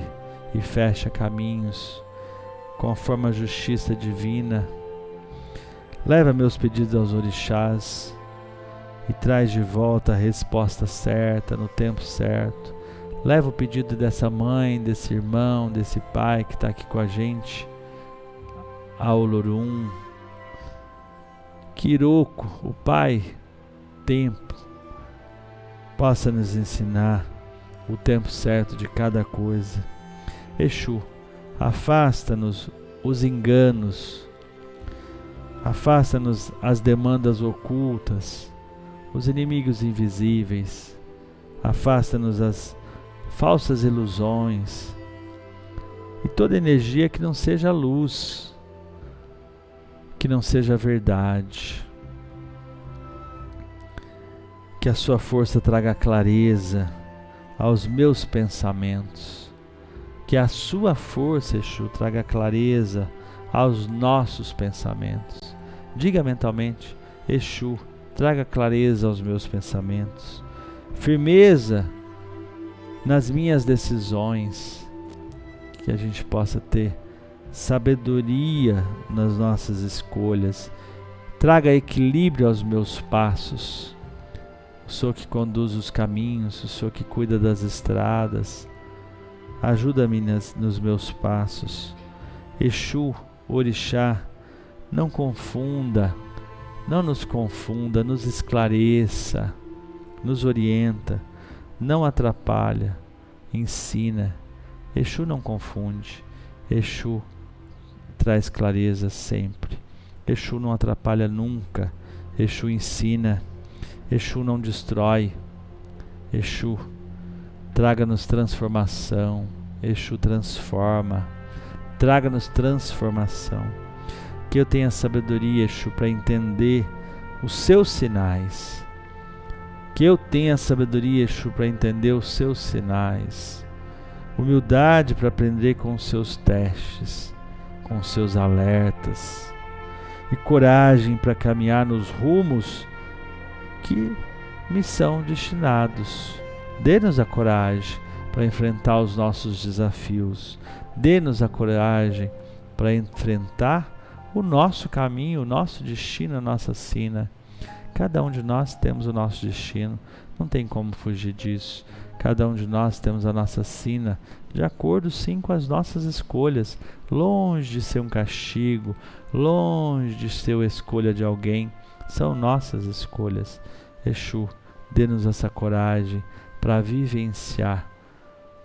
e fecha caminhos, conforme a justiça divina. Leva meus pedidos aos orixás e traz de volta a resposta certa, no tempo certo. Leva o pedido dessa mãe, desse irmão, desse pai que está aqui com a gente, ao Olorum. Que Iroko, o Pai Tempo, possa nos ensinar o tempo certo de cada coisa. Exu, afasta-nos os enganos, afasta-nos as demandas ocultas, os inimigos invisíveis, afasta-nos as falsas ilusões e toda energia que não seja luz, que não seja verdade. Que a sua força traga clareza aos meus pensamentos. Que a sua força, Exu, traga clareza aos nossos pensamentos. Diga mentalmente: Exu, traga clareza aos meus pensamentos. Firmeza nas minhas decisões. Que a gente possa ter sabedoria nas nossas escolhas. Traga equilíbrio aos meus passos. O Senhor que conduz os caminhos, o Senhor que cuida das estradas. Ajuda-me nos meus passos. Exu, orixá, não confunda, não nos confunda, nos esclareça, nos orienta, não atrapalha, ensina. Exu não confunde, Exu traz clareza sempre. Exu não atrapalha nunca, Exu ensina, Exu não destrói. Exu, traga-nos transformação. Exu transforma, traga-nos transformação. Que eu tenha sabedoria, Exu, para entender os seus sinais. Que eu tenha sabedoria, Exu, para entender os seus sinais. Humildade para aprender com os seus testes, com os seus alertas. E coragem para caminhar nos rumos que me são destinados. Dê-nos a coragem para enfrentar os nossos desafios. Dê-nos a coragem para enfrentar o nosso caminho, o nosso destino, a nossa sina. Cada um de nós temos o nosso destino, não tem como fugir disso. Cada um de nós temos a nossa sina, de acordo sim com as nossas escolhas, longe de ser um castigo, longe de ser a escolha de alguém, são nossas escolhas. Exu, dê-nos essa coragem para vivenciar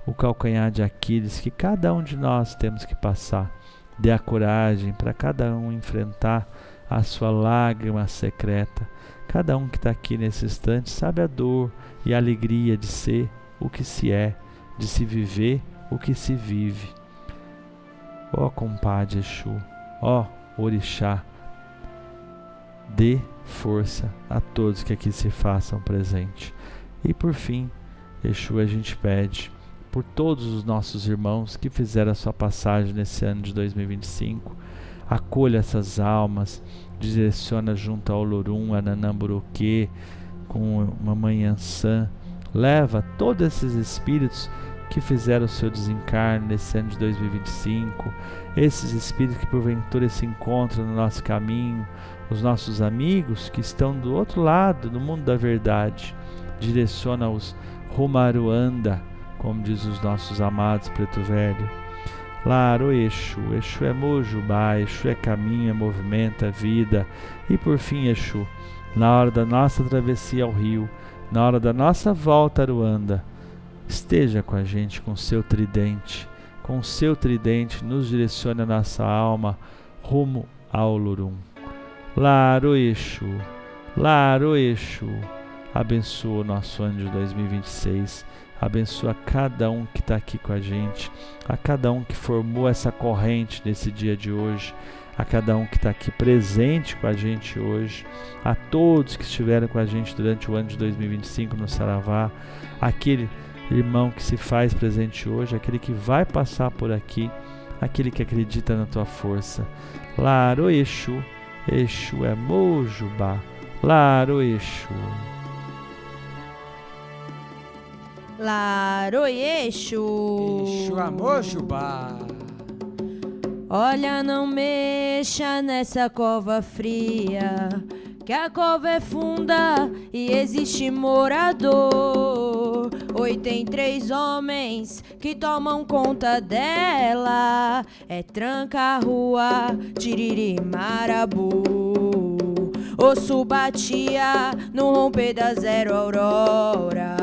o calcanhar de Aquiles que cada um de nós temos que passar. Dê a coragem para cada um enfrentar a sua lágrima secreta. Cada um que está aqui nesse instante sabe a dor e a alegria de ser o que se é, de se viver o que se vive. Ó compadre Exu, ó orixá, dê força a todos que aqui se façam presente. E por fim, Exu, a gente pede por todos os nossos irmãos que fizeram a sua passagem nesse ano de 2025, acolha essas almas, direciona junto ao Olorum, a Nanamburuquê, com Mamãe Ansã, leva todos esses espíritos que fizeram o seu desencarne nesse ano de 2025, esses espíritos que porventura se encontram no nosso caminho, os nossos amigos que estão do outro lado, no mundo da verdade, direciona-os rumo a Aruanda, como diz os nossos amados Preto Velho. Claro, Exu é Mojubá, Exu é caminho, é movimento, é vida. E por fim, Exu, na hora da nossa travessia ao rio, na hora da nossa volta a Aruanda, esteja com a gente com o seu tridente, nos direcione a nossa alma rumo ao Olorum. Laro Exu, abençoa o nosso ano de 2026, abençoa cada um que está aqui com a gente, a cada um que formou essa corrente nesse dia de hoje, a cada um que está aqui presente com a gente hoje, a todos que estiveram com a gente durante o ano de 2025 no Saravá, aquele irmão que se faz presente hoje, aquele que vai passar por aqui, aquele que acredita na tua força. Laro Exu, Exu é Mojubá, Laro Exu. Laro Exu, Exu é Mojubá. Olha, não mexa nessa cova fria, que a cova é funda e existe morador. Oi, tem 3 homens que tomam conta dela. É Tranca-Rua, Tiriri, Marabu. Osso batia no romper da zero aurora,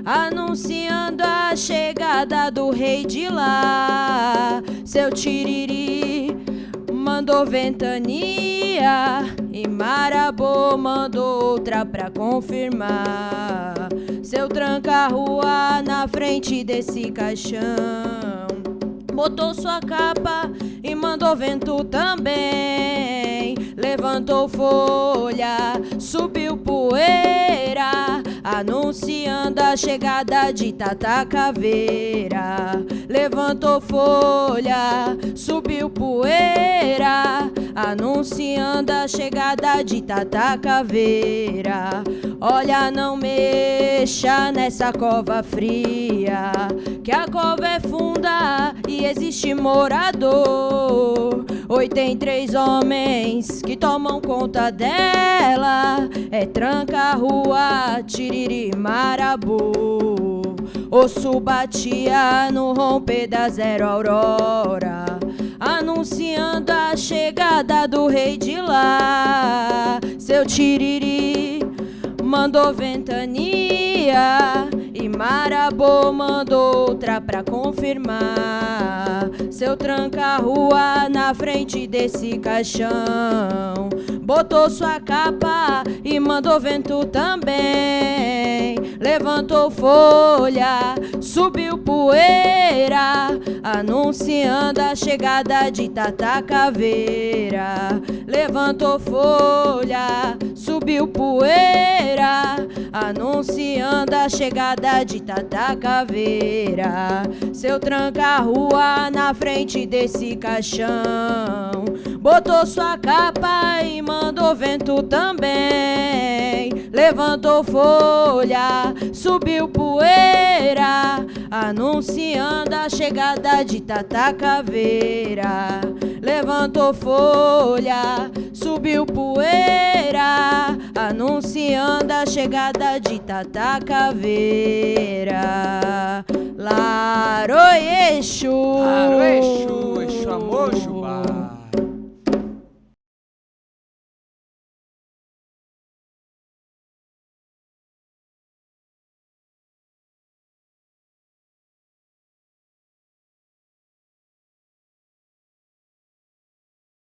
anunciando a chegada do rei de lá. Seu Tiriri mandou ventania e Marabô mandou outra pra confirmar. Seu Tranca-Rua na frente desse caixão, botou sua capa e mandou vento também. Levantou folha, subiu poeira, anunciando a chegada de Tata Caveira. Levantou folha, subiu poeira, anunciando a chegada de Tata Caveira. Olha, não mexa nessa cova fria, que a cova é funda e existe morador. Oi, tem 3 homens que tomam conta dela. É Tranca-Rua, Tiriri, Marabu. Osso batia no romper da zero aurora, anunciando a chegada do rei de lá. Seu Tiriri mandou ventania e Marabô mandou outra pra confirmar. Seu Tranca-Rua na frente desse caixão, botou sua capa e mandou vento também. Levantou folha, subiu poeira, anunciando a chegada de Tata Caveira. Levantou folha, subiu poeira, anunciando a chegada de Tata Caveira. Seu Tranca-Rua na frente desse caixão, botou sua capa e mandou vento também. Levantou folha, subiu poeira, anunciando a chegada de Tata Caveira. Levantou folha, subiu poeira, anunciando a chegada de Tata Caveira. Laro Exu, Laro Exu, Exu é Mojubá.